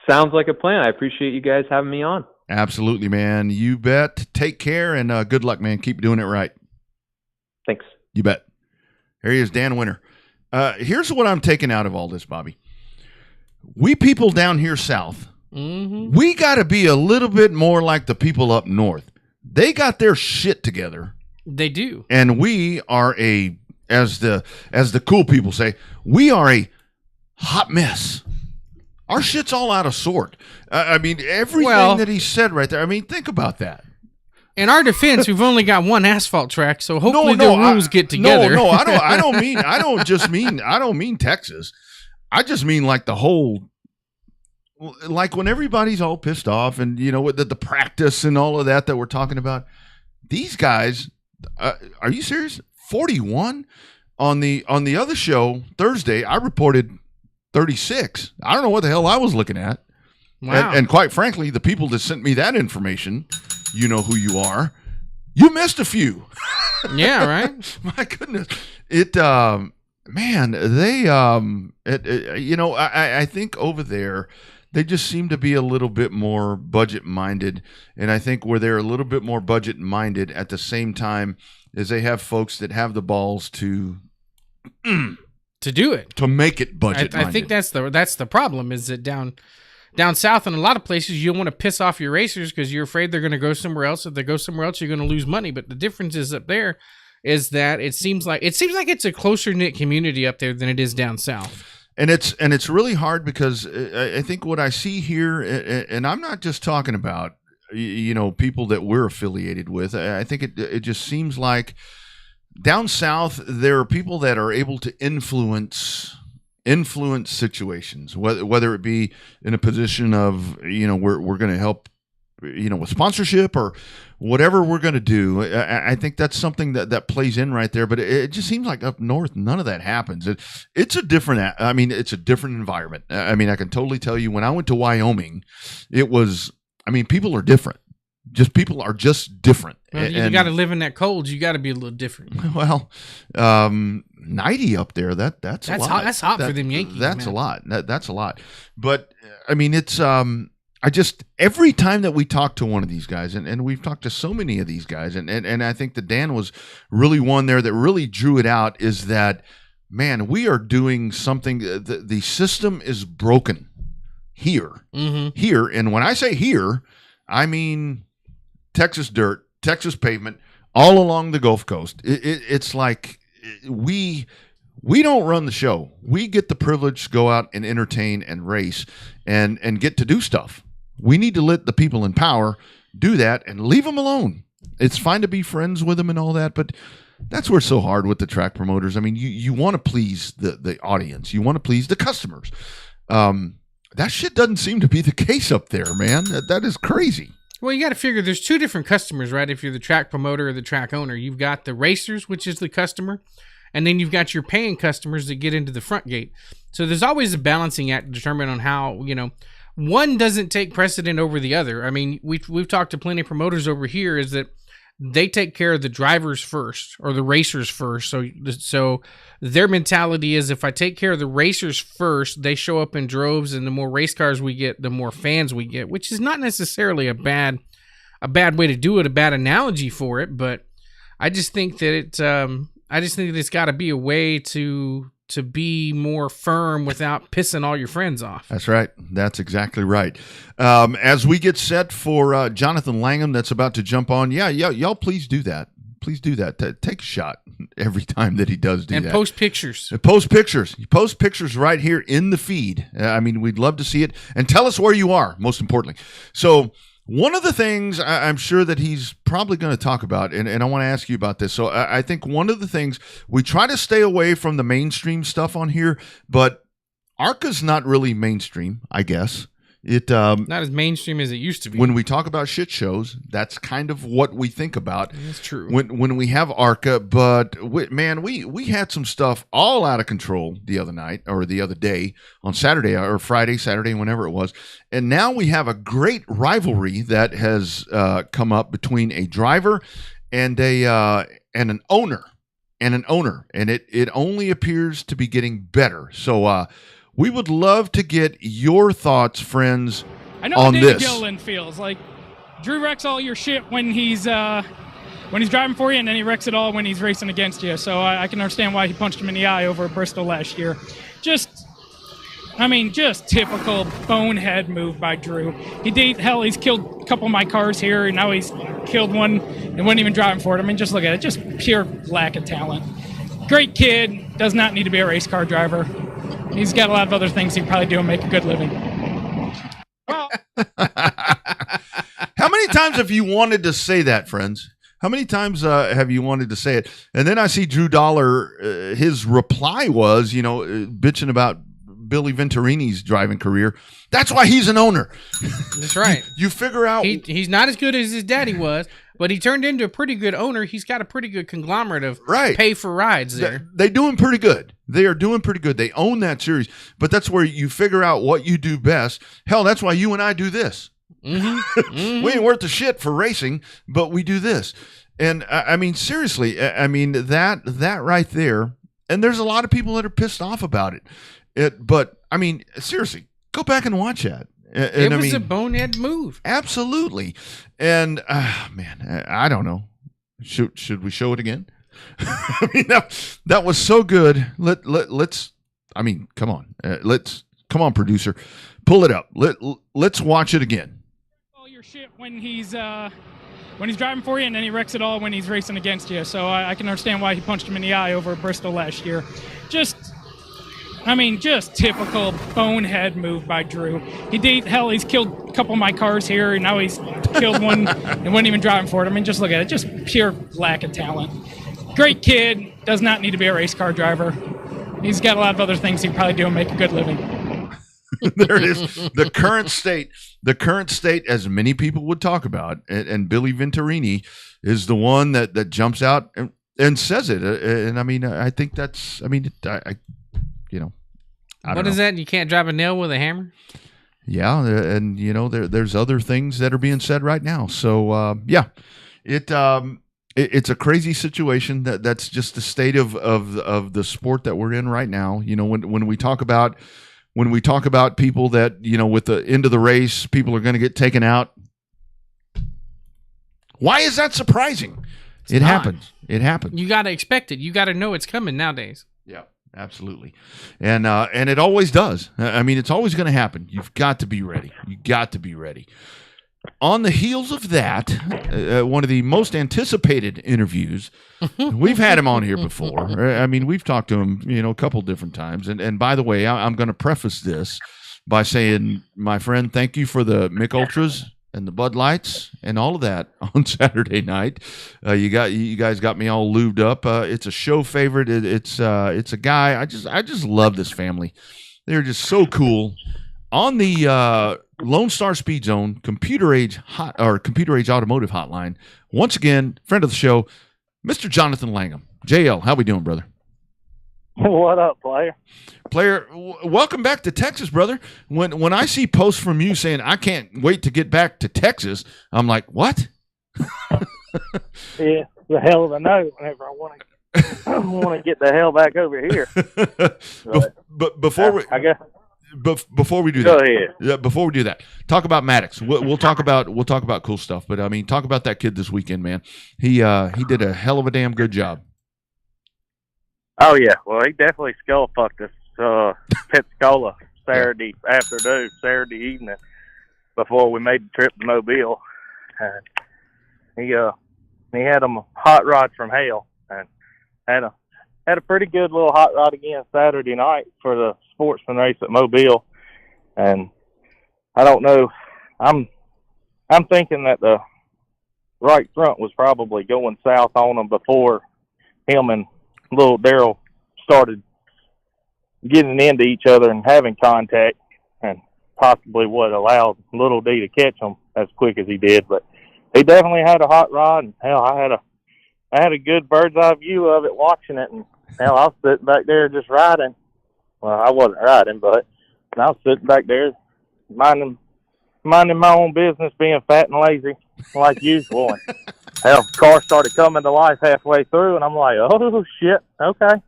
Speaker 4: Sounds like a plan. I appreciate you guys having me on.
Speaker 3: Absolutely, man. You bet. Take care, and good luck, man. Keep doing it right.
Speaker 4: Thanks.
Speaker 3: You bet. Here he is, Dan Winter. Here's what I'm taking out of all this, Bobby. We people down here south, we got to be a little bit more like the people up north. They got their shit together.
Speaker 2: They do.
Speaker 3: And we are as the cool people say, we are a hot mess. Our shit's all out of sort. I mean, everything that he said right there. I mean, think about that.
Speaker 2: In our defense, we've only got one asphalt track, so hopefully the rules get together.
Speaker 3: No, I don't mean Texas. I just mean like the whole, like when everybody's all pissed off and with the practice and all of that we're talking about. These guys, are you serious? 41 on the other show Thursday. I reported 36. I don't know what the hell I was looking at.
Speaker 2: Wow.
Speaker 3: And quite frankly, the people that sent me that information, you know who you are. You missed a few.
Speaker 2: Yeah, right.
Speaker 3: My goodness. man, they I think over there they just seem to be a little bit more budget minded, and I think where they're a little bit more budget minded at the same time is they have folks that have the balls to
Speaker 2: do it,
Speaker 3: to make it budget minded.
Speaker 2: I think that's the problem, is that down south in a lot of places you don't want to piss off your racers because you're afraid they're going to go somewhere else. If they go somewhere else, you're going to lose money. But the difference is up there is that it seems like it's a closer knit community up there than it is down south.
Speaker 3: And it's really hard because I think what I see here, and I'm not just talking about people that we're affiliated with. I think it just seems like down south there are people that are able to influence situations, whether it be in a position of we're going to help with sponsorship or whatever we're going to do. I think that's something that plays in right there. But it just seems like up north, none of that happens. It's a different environment. I mean, I can totally tell you when I went to Wyoming, people are different. People are just different.
Speaker 2: Well, you got to live in that cold. You got to be a little different.
Speaker 3: Well, 90 up there, that's a lot.
Speaker 2: That's hot for them Yankees.
Speaker 3: That's
Speaker 2: man.
Speaker 3: a lot. That's a lot. But I mean, it's every time that we talk to one of these guys, and we've talked to so many of these guys, and I think that Dan was really one there that really drew it out, is that, man, we are doing something. The system is broken here.
Speaker 2: Mm-hmm.
Speaker 3: Here, and when I say here, I mean Texas dirt, Texas pavement, all along the Gulf Coast. It's like we don't run the show. We get the privilege to go out and entertain and race and get to do stuff. We need to let the people in power do that and leave them alone. It's fine to be friends with them and all that, but that's where it's so hard with the track promoters. I mean, you want to please the audience. You want to please the customers. That shit doesn't seem to be the case up there, man. That is crazy.
Speaker 2: Well, you got to figure there's two different customers, right? If you're the track promoter or the track owner, you've got the racers, which is the customer, and then you've got your paying customers that get into the front gate. So there's always a balancing act determined on how, one doesn't take precedent over the other. I mean, we've talked to plenty of promoters over here, is that they take care of the drivers first or the racers first. So their mentality is, if I take care of the racers first, they show up in droves, and the more race cars we get, the more fans we get, which is not necessarily a bad way to do it, a bad analogy for it. But I just think that it's got to be a way to be more firm without pissing all your friends off.
Speaker 3: That's right. That's exactly right. As we get set for Jonathan Langham, that's about to jump on. Yeah, y'all please do that. Please do that. Take a shot every time that he does do that.
Speaker 2: And post pictures.
Speaker 3: Post pictures. You post pictures right here in the feed. We'd love to see it. And tell us where you are, most importantly. So one of the things I'm sure that he's probably going to talk about, and I want to ask you about this. So I think one of the things, we try to stay away from the mainstream stuff on here, but ARCA's not really mainstream, I guess.
Speaker 2: Not as mainstream as it used to be.
Speaker 3: When we talk about shit shows, that's kind of what we think about.
Speaker 2: That's true.
Speaker 3: When we have ARCA, but we had some stuff all out of control the other night, or the other day, on Saturday or Friday, Saturday, whenever it was. And now we have a great rivalry that has come up between a driver and an owner. And it only appears to be getting better. So we would love to get your thoughts, friends, on this.
Speaker 5: I know David Gilliland feels like Drew wrecks all your shit when he's driving for you, and then he wrecks it all when he's racing against you. So I can understand why he punched him in the eye over at Bristol last year. Just typical bonehead move by Drew. He's killed a couple of my cars here, and now he's killed one and wasn't even driving for it. I mean, just look at it. Just pure lack of talent. Great kid, does not need to be a race car driver. He's got a lot of other things he can probably do and make a good living. Well,
Speaker 3: how many times have you wanted to say that, friends? How many times have you wanted to say it? And then I see Drew Dollar, his reply was, bitching about Billy Venturini's driving career. That's why he's an owner.
Speaker 2: That's right.
Speaker 3: You figure out.
Speaker 2: He's not as good as his daddy was, but he turned into a pretty good owner. He's got a pretty good conglomerate of pay for rides there.
Speaker 3: They're doing pretty good. They are doing pretty good. They own that series. But that's where you figure out what you do best. Hell, that's why you and I do this.
Speaker 2: Mm-hmm. Mm-hmm.
Speaker 3: We ain't worth the shit for racing, but we do this. And seriously, that right there And there's a lot of people that are pissed off about it. But I mean, seriously, go back and watch that. And
Speaker 2: it was a bonehead move.
Speaker 3: Absolutely. And man, I don't know. Should we show it again? I mean, that was so good. Let's. I mean, come on. Come on, producer, pull it up. Let's watch it again.
Speaker 5: All your shit when he's driving for you, and then he wrecks it all when he's racing against you. So I can understand why he punched him in the eye over at Bristol last year. Just typical bonehead move by Drew. He's killed a couple of my cars here, and now he's killed one and wasn't even driving for it. I mean, just look at it. Just pure lack of talent. Great kid, does not need to be a race car driver. He's got a lot of other things he can probably do and make a good living.
Speaker 3: There it is. The current state, as many people would talk about, and Billy Venturini is the one that jumps out and says it. And I mean, I think that's, I mean, I
Speaker 2: what is that? You can't drive a nail with a hammer?
Speaker 3: Yeah. And there's other things that are being said right now. So yeah, it's a crazy situation. That's just the state of the sport that we're in right now. When we talk about people that, with the end of the race, people are going to get taken out. Why is that surprising? It happens. It happens.
Speaker 2: You got to expect it. You got to know it's coming nowadays.
Speaker 3: Yeah, absolutely. And it always does. I mean, it's always going to happen. You've got to be ready. You got to be ready. On the heels of that, one of the most anticipated interviews, we've had him on here before. I mean, we've talked to him, a couple different times. And by the way, I'm going to preface this by saying, my friend, thank you for the Mick Ultras and the Bud Lights and all of that on Saturday night. You guys got me all lubed up. It's a show favorite. It's a guy. I just love this family. They're just so cool. On the Lone Star Speed Zone Computer Age Automotive Hotline, once again, friend of the show, Mr. Jonathan Langham. JL, how we doing, brother?
Speaker 6: What up, player?
Speaker 3: Player, welcome back to Texas, brother. When I see posts from you saying I can't wait to get back to Texas, I'm like, what?
Speaker 6: Yeah, the hell of a no. Whenever I want to get the hell back over here.
Speaker 3: But before we,
Speaker 6: I guess.
Speaker 3: Before we do
Speaker 6: Go
Speaker 3: that,
Speaker 6: ahead.
Speaker 3: Yeah, before we do that, talk about Maddox. We'll talk about cool stuff. But I mean, talk about that kid this weekend, man. He did a hell of a damn good job.
Speaker 6: Oh yeah, well he definitely skull fucked us Pensacola Saturday afternoon, Saturday evening before we made the trip to Mobile. And he had them hot rods from hell, and had a pretty good little hot rod again Saturday night for the sportsman race at Mobile. And I don't know, I'm thinking that the right front was probably going south on him before him and little Daryl started getting into each other and having contact, and possibly what allowed little D to catch him as quick as he did. But he definitely had a hot rod, and hell, I had a good bird's eye view of it watching it, and hell, I was sitting back there just riding. Well, I wasn't riding, but I was sitting back there minding my own business, being fat and lazy like usual. And hell, the car started coming to life halfway through, and I'm like, oh shit, okay.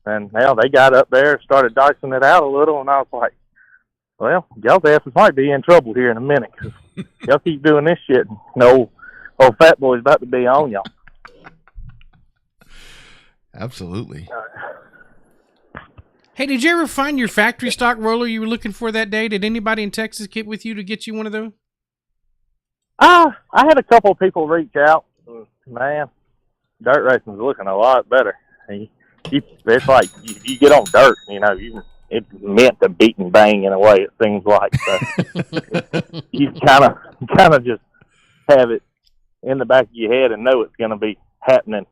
Speaker 6: And hell, they got up there, started dicing it out a little, and I was like, well, y'all's asses might be in trouble here in a minute, because y'all keep doing this shit, and no old fat boy's about to be on y'all.
Speaker 3: Absolutely.
Speaker 2: Hey, did you ever find your factory stock roller you were looking for that day? Did anybody in Texas get with you to get you one of those?
Speaker 6: I had a couple of people reach out. Man, dirt racing's looking a lot better. It's like you get on dirt, it's meant to beat and bang in a way, it seems like. So you kind of just have it in the back of your head and know it's going to be happening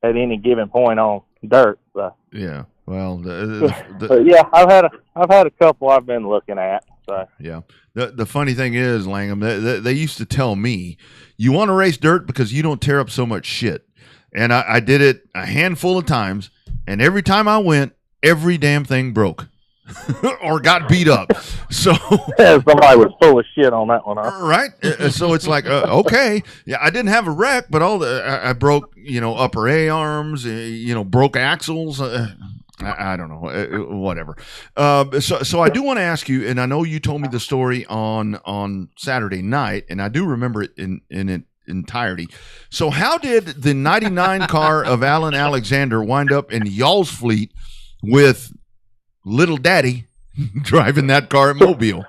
Speaker 6: at any given point on dirt. So.
Speaker 3: Yeah. Well,
Speaker 6: but yeah, I've had a couple I've been looking at. So
Speaker 3: yeah, the funny thing is, Langham, they used to tell me, you want to race dirt because you don't tear up so much shit, and I did it a handful of times, and every time I went, every damn thing broke or got beat up. So
Speaker 6: yeah, somebody was full of shit on that one, huh?
Speaker 3: Right? So it's like, okay, yeah, I didn't have a wreck, but I broke, upper A arms, broke axles. I don't know, whatever. So I do want to ask you, and I know you told me the story on Saturday night, and I do remember it in its entirety. So how did the 99 car of Alan Alexander wind up in y'all's fleet with Little Daddy driving that car at Mobile?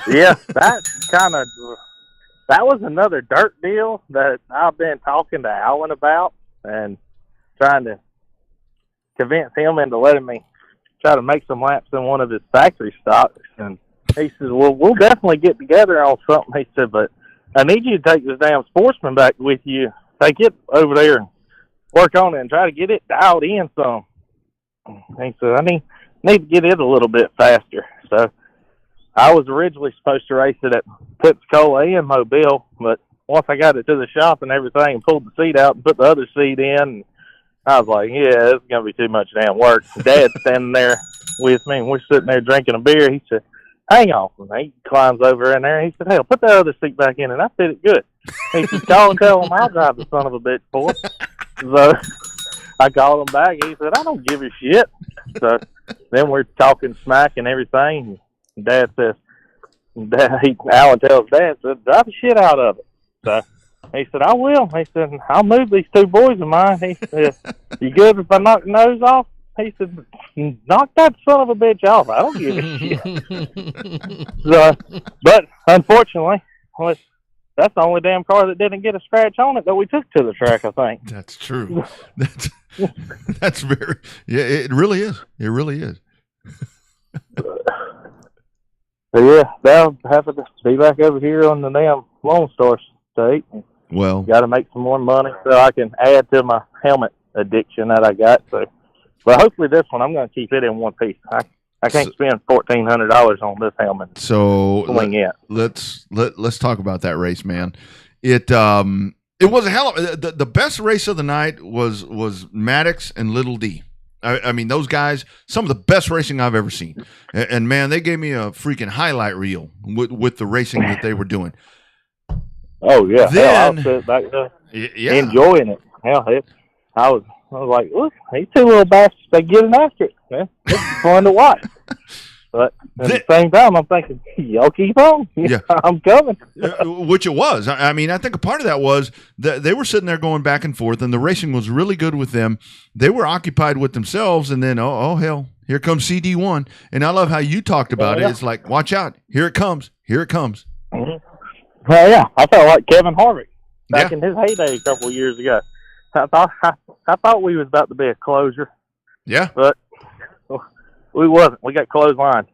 Speaker 6: Yeah, that was another dirt deal that I've been talking to Alan about and trying to convince him into letting me try to make some laps in one of his factory stocks. And he says, well, we'll definitely get together on something. He said, but I need you to take this damn Sportsman back with you. Take it over there and work on it and try to get it dialed in some. And he said, I need to get it a little bit faster. So I was originally supposed to race it at Pensacola and Mobile, but once I got it to the shop and everything and pulled the seat out and put the other seat in, I was like, yeah, it's going to be too much damn work. Dad's standing there with me, and we're sitting there drinking a beer. He said, hang on. And he climbs over in there, and he said, hell, put that other seat back in, and I fit it good. He said, call and tell him I'll drive the son of a bitch for it. So I called him back, and he said, I don't give a shit. So then we're talking smack and everything. And Dad says, Alan tells Dad, said, drive the shit out of it. So he said, I will. He said, I'll move these two boys of mine. He said, you good if I knock the nose off? He said, knock that son of a bitch off. I don't give a shit. So, but unfortunately, that's the only damn car that didn't get a scratch on it that we took to the track, I think.
Speaker 3: That's true. That's very, yeah, it really is. It really is.
Speaker 6: So yeah, they'll have to be back over here on the damn Lone Star State.
Speaker 3: Well,
Speaker 6: got to make some more money so I can add to my helmet addiction that I got. So, but hopefully this one, I'm going to keep it in one piece. I can't spend $1,400 on this helmet.
Speaker 3: So let's talk about that race, man. It was a hell of the best race of the night was Maddox and Little D. I mean, those guys, some of the best racing I've ever seen. And man, they gave me a freaking highlight reel with the racing that they were doing.
Speaker 6: Oh yeah,
Speaker 3: then,
Speaker 6: hell, I was sitting back there enjoying it. Hell, I was like, look, these two little bastards, they getting after it, man. This is fun to watch. But at the same time, I'm thinking, y'all keep on. Yeah. I'm coming.
Speaker 3: Which it was. I mean, I think a part of that was that they were sitting there going back and forth, and the racing was really good with them. They were occupied with themselves, and then, oh hell, here comes CD1. And I love how you talked about it. It's like, watch out. Here it comes. Here it comes.
Speaker 6: Mm-hmm. Well, yeah, I felt like Kevin Harvick back in his heyday a couple of years ago. I thought we was about to be a closer.
Speaker 3: Yeah.
Speaker 6: But we wasn't. We got clotheslined.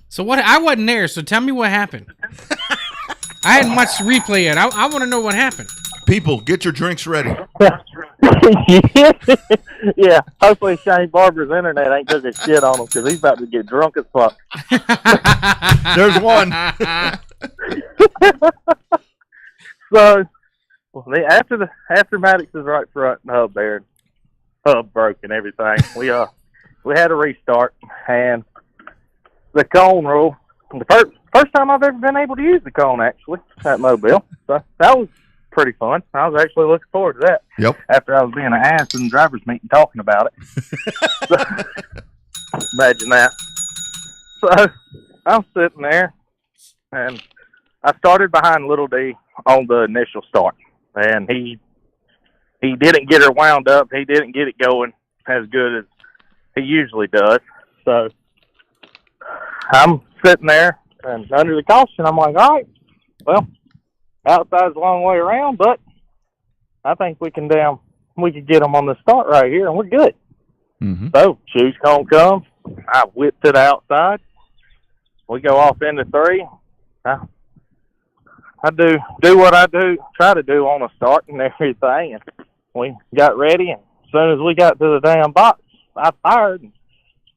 Speaker 2: So what? I wasn't there. So tell me what happened. I hadn't watched the replay yet. I want to know what happened.
Speaker 3: People, get your drinks ready.
Speaker 6: Yeah. Hopefully Shane Barber's internet ain't took a shit on him because he's about to get drunk as fuck.
Speaker 3: There's one.
Speaker 6: So after Maddox's right front hub there, hub broke and everything. We had a restart, and the cone rule. The first time I've ever been able to use the cone actually at Mobile. So that was pretty fun. I was actually looking forward to that.
Speaker 3: Yep.
Speaker 6: After I was being an ass in the driver's meeting talking about it. So, imagine that. So I'm sitting there, and I started behind Little D on the initial start, and he didn't get her wound up. He didn't get it going as good as he usually does. So I'm sitting there, and under the caution, I'm like, all right, well, outside's a long way around, but I think we can get them on the start right here, and we're good.
Speaker 3: Mm-hmm.
Speaker 6: So choose cone comes. I whip to the outside. We go off into three. I do what I try to do on a start and everything, and we got ready, and as soon as we got to the damn box, I fired, and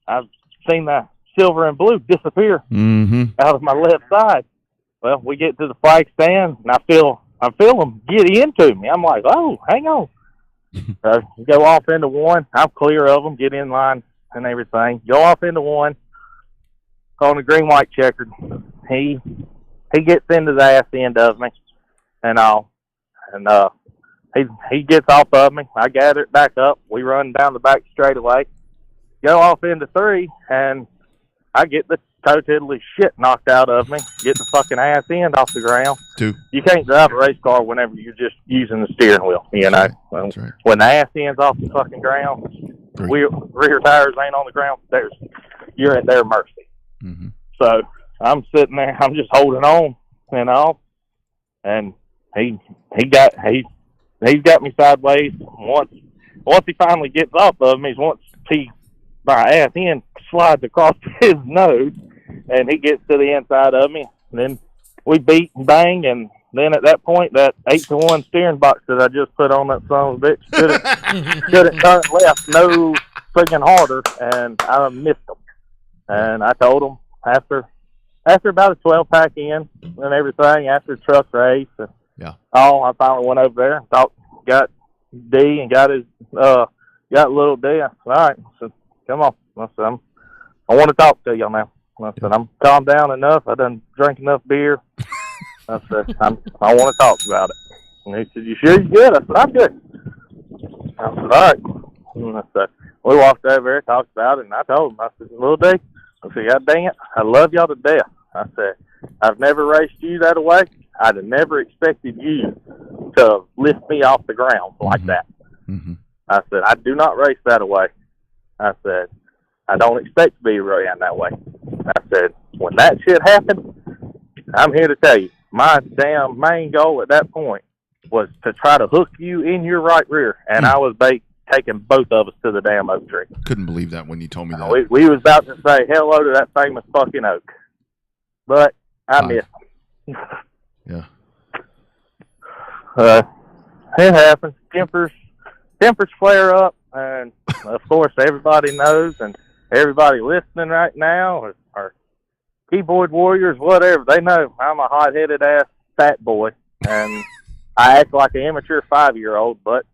Speaker 6: I've seen the silver and blue disappear out of my left side. Well, we get to the flag stand, and I feel them get into me. I'm like, oh, hang on. So go off into one. I'm clear of them, get in line and everything. Go off into one on the green-white checkered. He gets into the ass end of me and all. And he gets off of me. I gather it back up. We run down the back straightaway, go off into 3, and I get the totally shit knocked out of me. Get the fucking ass end off the ground.
Speaker 3: 2.
Speaker 6: You can't drive a race car whenever you're just using the steering wheel. You know,
Speaker 3: That's right.
Speaker 6: When the ass end's off the fucking ground,
Speaker 3: 3.
Speaker 6: rear tires ain't on the ground. You're at their mercy.
Speaker 3: Mm-hmm.
Speaker 6: So I'm sitting there. I'm just holding on, you know, and he's got me sideways. Once he finally gets off of me, once my ass end slides across his nose, and he gets to the inside of me. And then we beat and bang, and then at that point, that 8-to-1 steering box that I just put on that son of a bitch couldn't turn left no freaking harder, and I missed him. And I told him after about a 12-pack in and everything, after the truck race, and I finally went over there and got D and got little D. I said, all right, so come on. I said, I want to talk to y'all now. I said, I'm calmed down enough. I done drank enough beer. I said, I want to talk about it. And he said, you sure you're good? I said, I'm good. I said, all right. And I said, we walked over there, talked about it, and I told him, I said, little D, I said, God dang it, I love y'all to death. I said, I've never raced you that way. I'd have never expected you to lift me off the ground like that.
Speaker 3: Mm-hmm.
Speaker 6: I said, I do not race that way. I said, I don't expect to be ran that way. I said, when that shit happened, I'm here to tell you, my damn main goal at that point was to try to hook you in your right rear, and I was taking both of us to the damn oak tree.
Speaker 3: Couldn't believe that when you told me that.
Speaker 6: We was about to say hello to that famous fucking oak, but I missed him.
Speaker 3: Yeah.
Speaker 6: It happens. Tempers flare up, and of course everybody knows, and everybody listening right now, or keyboard warriors, whatever, they know I'm a hot-headed ass fat boy, and I act like an immature 5-year-old, but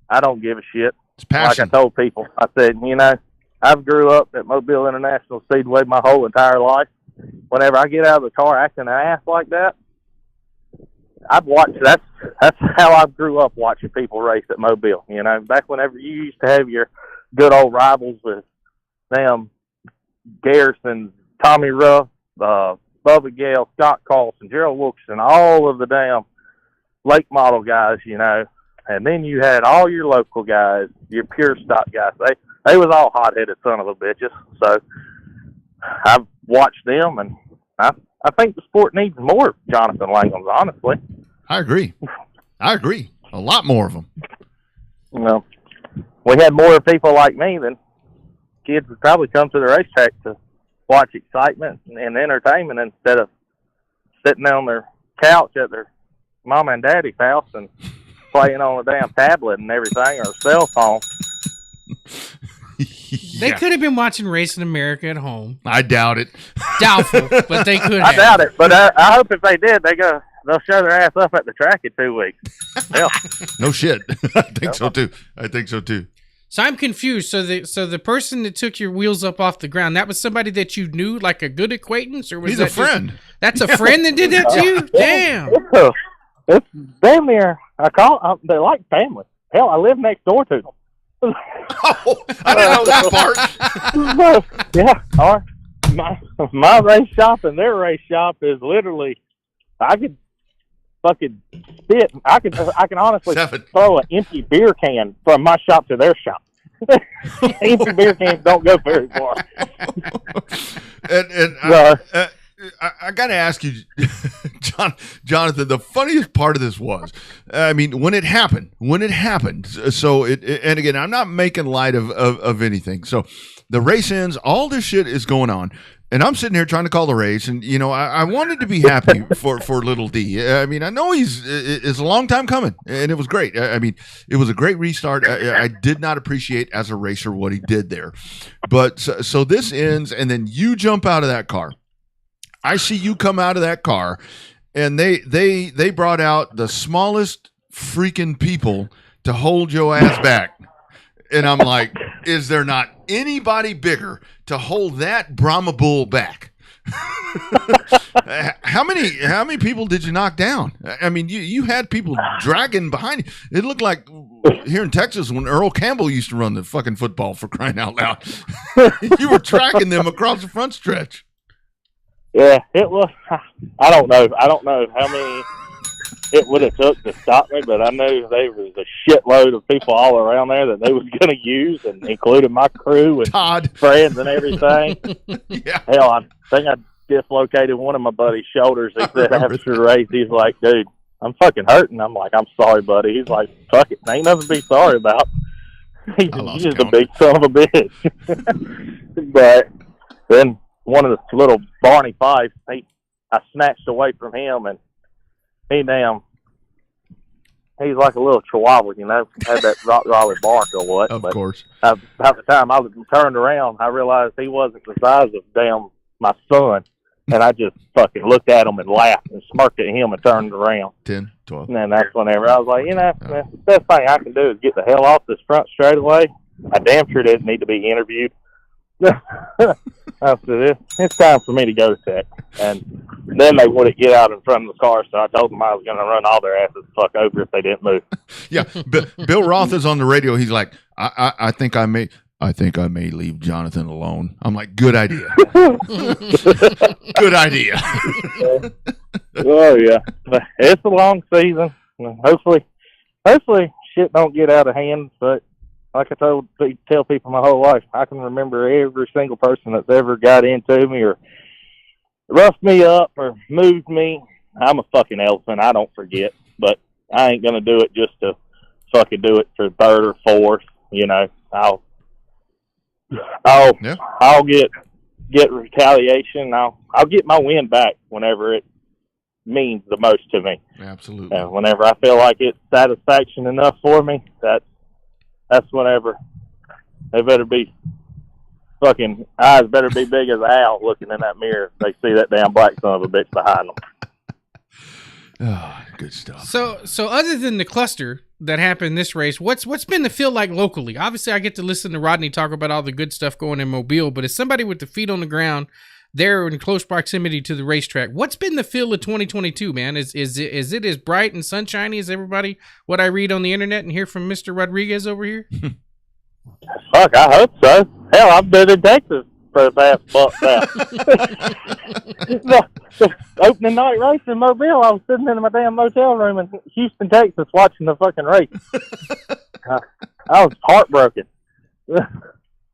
Speaker 6: I don't give a shit.
Speaker 3: It's passion.
Speaker 6: Like I told people, I said, you know, I've grew up at Mobile International Speedway my whole entire life. Whenever I get out of the car acting an ass like that, I've watched. That's how I grew up watching people race at Mobile. You know, back whenever you used to have your good old rivals with them, Garrison, Tommy Ruff, Bubba Gale, Scott Carlson, Gerald Wilkerson, all of the damn late model guys, you know. And then you had all your local guys, your pure stock guys. They was all hot-headed son of a bitches. So I've watched them, and I think the sport needs more Jonathan Langhams, honestly.
Speaker 3: I agree. A lot more of them.
Speaker 6: You know, we had more people like me, then kids would probably come to the racetrack to watch excitement and entertainment instead of sitting on their couch at their mom and daddy's house and playing on a damn tablet and everything, or a cell phone.
Speaker 2: They could have been watching Racing America at home.
Speaker 3: I doubt it.
Speaker 2: Doubtful, but they could have.
Speaker 6: I doubt it, but I hope if they did, they'll show their ass up at the track in 2 weeks. Yeah.
Speaker 3: No shit. I think so too.
Speaker 2: So I'm confused. So the person that took your wheels up off the ground, that was somebody that you knew, like a good acquaintance, or was
Speaker 3: He's
Speaker 2: that
Speaker 3: a friend?
Speaker 2: That's a friend that did that to you? Damn.
Speaker 6: It's damn near. They're like family. Hell, I live next door to them.
Speaker 3: Oh, I didn't know that part.
Speaker 6: Yeah, or my race shop and their race shop is literally, I could fucking spit. I can honestly throw an empty beer can from my shop to their shop. Empty beer cans don't go very far.
Speaker 3: I got to ask you, Jonathan, the funniest part of this was, I mean, when it happened, so and again, I'm not making light of anything. So the race ends, all this shit is going on, and I'm sitting here trying to call the race, and, you know, I wanted to be happy for little D. I mean, I know it's a long time coming, and it was great. I mean, it was a great restart. I did not appreciate as a racer what he did there. But so this ends, and then you jump out of that car. I see you come out of that car, and they brought out the smallest freaking people to hold your ass back. And I'm like, is there not anybody bigger to hold that Brahma bull back? How many people did you knock down? I mean, you had people dragging behind you. It looked like here in Texas when Earl Campbell used to run the fucking football, for crying out loud. You were tracking them across the front stretch.
Speaker 6: Yeah, it was. I don't know how many it would have took to stop me, but I knew there was a shitload of people all around there that they was going to use, and including my crew and
Speaker 3: Todd,
Speaker 6: friends and everything.
Speaker 3: Yeah.
Speaker 6: Hell, I think I dislocated one of my buddy's shoulders. He said after the race, he's like, "Dude, I'm fucking hurting." I'm like, "I'm sorry, buddy." He's like, "Fuck it, ain't nothing to be sorry about." He's just a big son of a bitch. But then one of the little Barney Fife, I snatched away from him, and he's like a little chihuahua, you know, had that Rottweiler bark or what.
Speaker 3: Of course.
Speaker 6: About the time I was turned around, I realized he wasn't the size of my son, and I just fucking looked at him and laughed and smirked at him and turned around.
Speaker 3: 10, 12.
Speaker 6: And then that's whenever I was like, man, the best thing I can do is get the hell off this front straightaway. I damn sure didn't need to be interviewed. I said, it's time for me to go to Tech. And then they wouldn't get out in front of the car, so I told them I was going to run all their asses the fuck over if they didn't move.
Speaker 3: Yeah, Bill Roth is on the radio. He's like, I think I may leave Jonathan alone. I'm like, good idea. Good idea.
Speaker 6: Oh yeah, but it's a long season. Hopefully shit don't get out of hand. But like I tell people my whole life, I can remember every single person that's ever got into me or roughed me up or moved me. I'm a fucking elephant. I don't forget, but I ain't gonna do it just to fucking do it for third or fourth. You know, I'll get retaliation. I'll get my win back whenever it means the most to me.
Speaker 3: Absolutely.
Speaker 6: And whenever I feel like it's satisfaction enough for me, that's whenever they better be fucking eyes better be big as an owl looking in that mirror. They see that damn black son of a bitch behind them.
Speaker 3: Oh, good stuff.
Speaker 2: So other than the cluster that happened in this race, what's been the feel like locally? Obviously, I get to listen to Rodney talk about all the good stuff going in Mobile, but as somebody with the feet on the ground there in close proximity to the racetrack, what's been the feel of 2022, man? Is it as bright and sunshiny as everybody, what I read on the internet and hear from Mr. Rodriguez over here?
Speaker 6: Fuck, I hope so. Hell, I've been in Texas for the past month now. The opening night race in Mobile, I was sitting in my damn motel room in Houston, Texas, watching the fucking race. I was heartbroken. I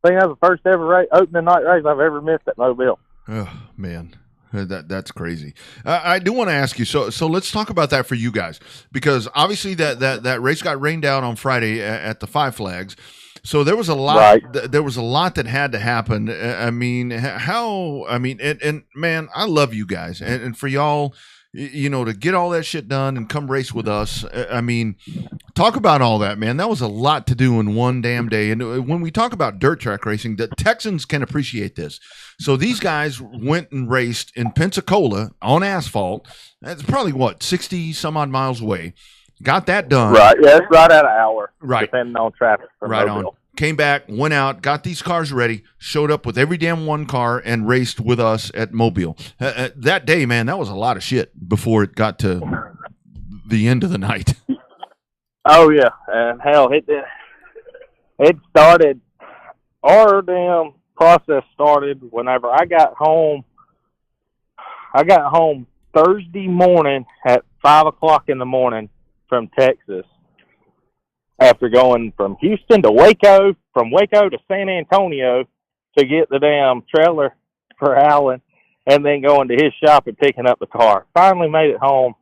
Speaker 6: think that was the first ever opening night race I've ever missed at Mobile.
Speaker 3: Oh man, that's crazy. I do want to ask you. So let's talk about that for you guys, because obviously that race got rained out on Friday at the Five Flags. So there was a lot.
Speaker 6: Right.
Speaker 3: There was a lot that had to happen. I mean, and man, I love you guys, and for y'all, you know, to get all that shit done and come race with us. I mean, talk about all that, man. That was a lot to do in one damn day. And when we talk about dirt track racing, the Texans can appreciate this. So these guys went and raced in Pensacola on asphalt. That's probably 60 some odd miles away. Got that done.
Speaker 6: Right. Yeah, it's right at an hour.
Speaker 3: Right.
Speaker 6: Depending on traffic.
Speaker 3: Right
Speaker 6: Mobile.
Speaker 3: on. Came back, went out, got these cars ready, showed up with every damn one car, and raced with us at Mobile. That day, man, that was a lot of shit before it got to the end of the night.
Speaker 6: Oh, yeah. And hell, it started, our damn process started whenever I got home. I got home Thursday morning at 5 o'clock in the morning from Texas. After going from Houston to Waco, from Waco to San Antonio to get the damn trailer for Alan, and then going to his shop and picking up the car. Finally made it home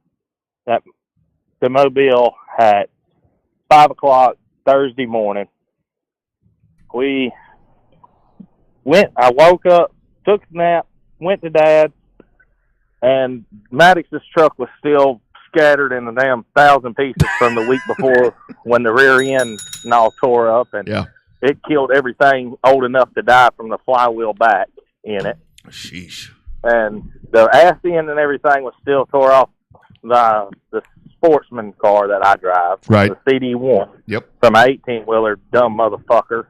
Speaker 6: to Mobile at 5 o'clock Thursday morning. I woke up, took a nap, went to Dad's, and Maddox's truck was still scattered in the damn 1,000 pieces from the week before when the rear end and all tore up, and it killed everything old enough to die from the flywheel back in it.
Speaker 3: Sheesh.
Speaker 6: And the ass end and everything was still tore off the sportsman car that I drive,
Speaker 3: right?
Speaker 6: The CD1.
Speaker 3: Yep.
Speaker 6: From an 18-wheeler, dumb motherfucker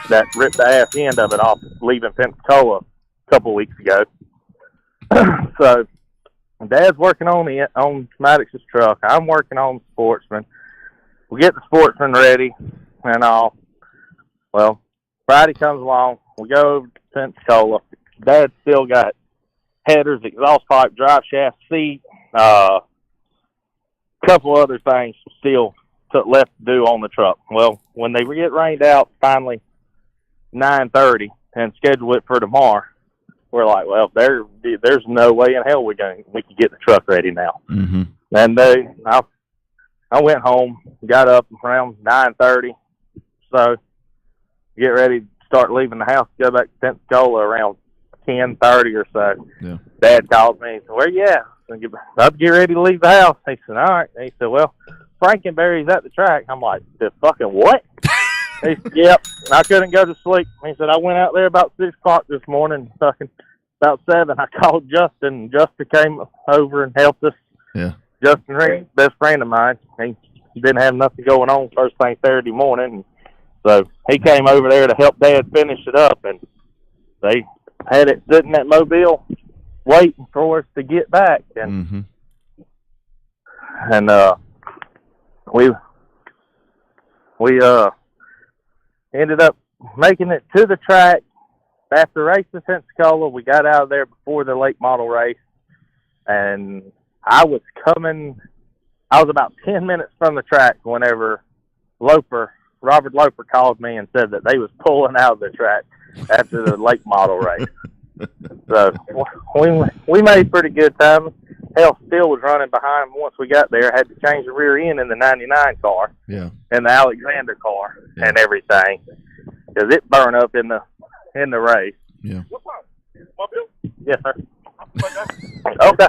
Speaker 6: that ripped the ass end of it off leaving Pensacola a couple weeks ago. So Dad's working on Maddox's truck. I'm working on Sportsman. We get the Sportsman ready and all. Well, Friday comes along. We go over to Pensacola. Dad's still got headers, exhaust pipe, drive shaft, seat, couple other things still left to do on the truck. Well, when they get rained out, finally 9:30, and schedule it for tomorrow, we're like, well, there's no way in hell we can get the truck ready now.
Speaker 3: Mm-hmm.
Speaker 6: And I went home, got up around 9:30, so get ready to start leaving the house, go back to Pensacola around 10:30 or so.
Speaker 3: Yeah. Dad
Speaker 6: called me and said, where you at? I'd get ready to leave the house. He said, all right. He said, well, Frankenberry's at the track. I'm like, the fucking what? He said, yep. I couldn't go to sleep. He said, I went out there about 6 o'clock this morning. Fucking about 7, I called Justin. Justin came over and helped us.
Speaker 3: Yeah.
Speaker 6: Justin Reed, best friend of mine. He didn't have nothing going on first thing Saturday morning. So he came over there to help Dad finish it up, and they had it sitting at Mobile waiting for us to get back. And we ended up making it to the track. After racing Pensacola, we got out of there before the late model race, and I was about 10 minutes from the track whenever Robert Loper called me and said that they was pulling out of the track after the late model race. So we made pretty good time. Hell, Still was running behind once we got there. Had to change the rear end in the 99 car, and the Alexander car, and everything, because it burned up in the race. Yeah. Yes, sir. Okay.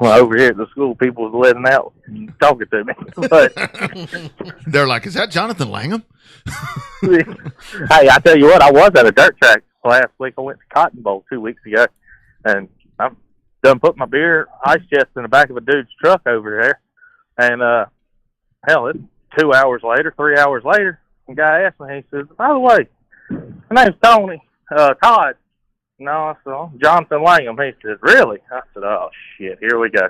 Speaker 6: Well, over here at the school, people was letting out and talking to me. But
Speaker 3: they're like, is that Jonathan Langham?
Speaker 6: Hey, I tell you what, I was at a dirt track last week. I went to Cotton Bowl 2 weeks ago, and I'm done put my beer ice chest in the back of a dude's truck over there. And, hell, it's 2 hours later, 3 hours later, the guy asked me, he says, by the way, my name's Tony, Todd. No, I said, oh, Jonathan Langham. He said, really? I said, oh, shit, here we go.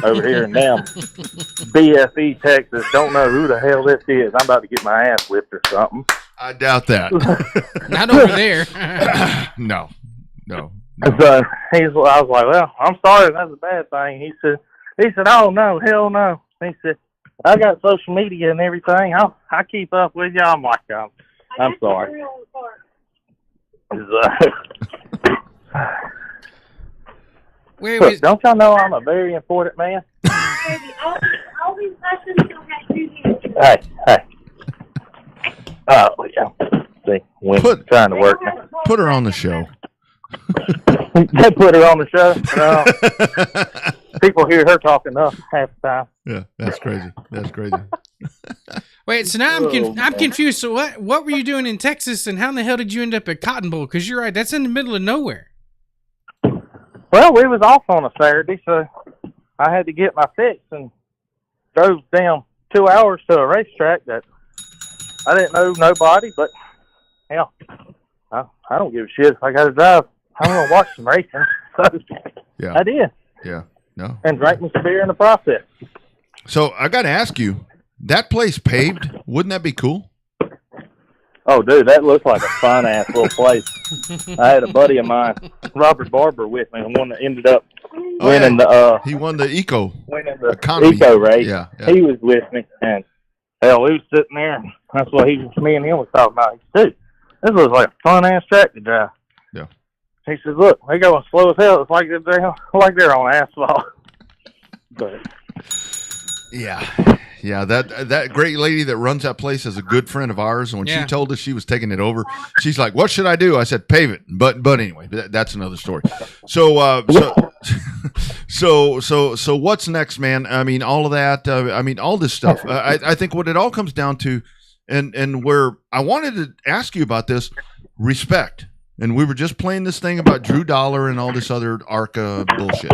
Speaker 6: Over here in damn BFE, Texas. Don't know who the hell this is. I'm about to get my ass whipped or something.
Speaker 3: I doubt that.
Speaker 2: Not over there.
Speaker 3: No.
Speaker 6: So I was like, well, I'm sorry. That's a bad thing. He said, oh, no, hell no. He said, I got social media and everything. I keep up with you. I'm like, I'm sorry. Look, don't y'all know I'm a very important man?
Speaker 7: All these lessons don't have 2 years.
Speaker 6: Hey. Yeah. See, trying to work.
Speaker 3: Put her on the show.
Speaker 6: They put her on the show. People hear her talking half the time.
Speaker 3: Yeah, that's crazy.
Speaker 2: Wait, so now I'm confused. So what were you doing in Texas, and how in the hell did you end up at Cotton Bowl? Because you're right, that's in the middle of nowhere.
Speaker 6: Well, we was off on a Saturday, so I had to get my fix and drove down 2 hours to a racetrack that I didn't know nobody, but hell, I don't give a shit if I got to drive. I'm going to watch some racing. So
Speaker 3: yeah.
Speaker 6: I did.
Speaker 3: Yeah. No.
Speaker 6: And drank me some beer in the process.
Speaker 3: So I got to ask you, that place paved, wouldn't that be cool?
Speaker 6: Oh, dude, that looks like a fun-ass little place. I had a buddy of mine, Robert Barber, with me, the one that ended up winning
Speaker 3: he won the Eco
Speaker 6: race.
Speaker 3: Yeah.
Speaker 6: He was with me, and hell, we was sitting there, and that's what me and him was talking about. He said, dude, this looks like a fun-ass track to drive.
Speaker 3: Yeah.
Speaker 6: He said, look, they going slow as hell. It's like they're on asphalt. But
Speaker 3: Yeah, that great lady that runs that place is a good friend of ours. And when she told us she was taking it over, she's like, "What should I do?" I said, "Pave it." But anyway, that's another story. So what's next, man? I mean, all of that. All this stuff. I think what it all comes down to, and where I wanted to ask you about this, respect. And we were just playing this thing about Drew Dollar and all this other ARCA bullshit.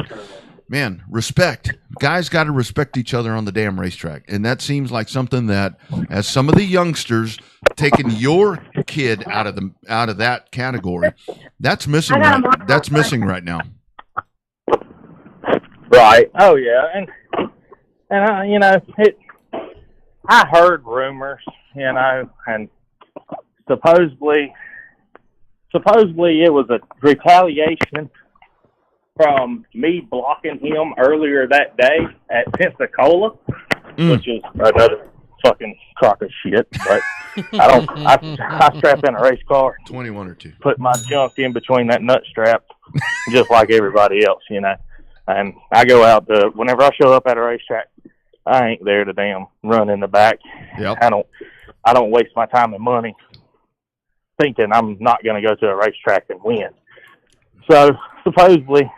Speaker 3: Man, respect. Guys got to respect each other on the damn racetrack. And that seems like something that, as some of the youngsters taking your kid out of that category, that's missing right now.
Speaker 6: Right. Oh yeah, and you know it. I heard rumors, you know, and supposedly it was a retaliation from me blocking him earlier that day at Pensacola, which is another fucking crock of shit. But I strap in a race car,
Speaker 3: 21 or 2,
Speaker 6: put my junk in between that nut strap, just like everybody else, you know. And I go out whenever I show up at a racetrack, I ain't there to damn run in the back.
Speaker 3: Yep.
Speaker 6: I don't waste my time and money thinking I'm not going to go to a racetrack and win. So supposedly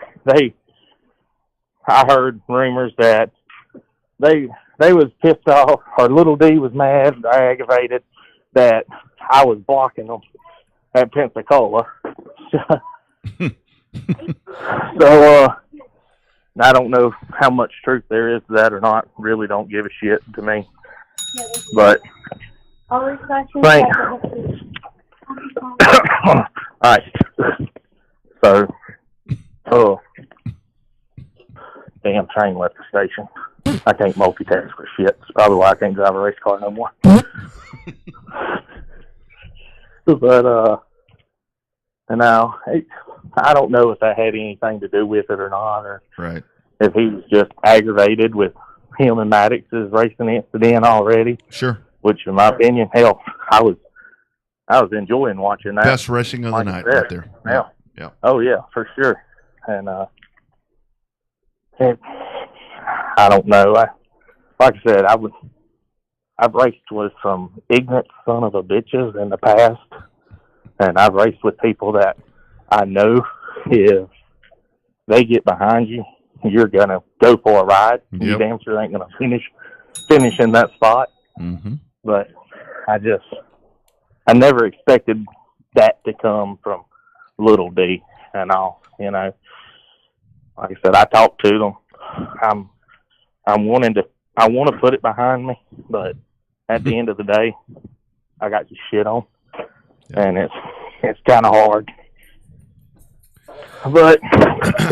Speaker 6: I heard rumors that they was pissed off, or Little D was mad, aggravated that I was blocking them at Pensacola. So I don't know how much truth there is to that or not. Really don't give a shit to me. But thanks. All right. So, damn train left the station. I can't multitask for shit. It's probably why I can't drive a race car no more. But and now I don't know if that had anything to do with it or not, or
Speaker 3: right,
Speaker 6: if he was just aggravated with him and Maddox's racing incident already.
Speaker 3: Sure.
Speaker 6: Which, in my opinion, hell, I was enjoying watching that.
Speaker 3: Best racing of the night right there.
Speaker 6: Yeah. Oh yeah, for sure. And I don't know. Like I said, I've raced with some ignorant son of a bitches in the past, and I've raced with people that I know if they get behind you, you're gonna go for a ride. Yep. You damn sure ain't gonna finish in that spot.
Speaker 3: Mm-hmm.
Speaker 6: But I never expected that to come from Little D and all. You know, like I said, I talked to them. I want to put it behind me, but at the end of the day, I got your shit on, and it's kind of hard. But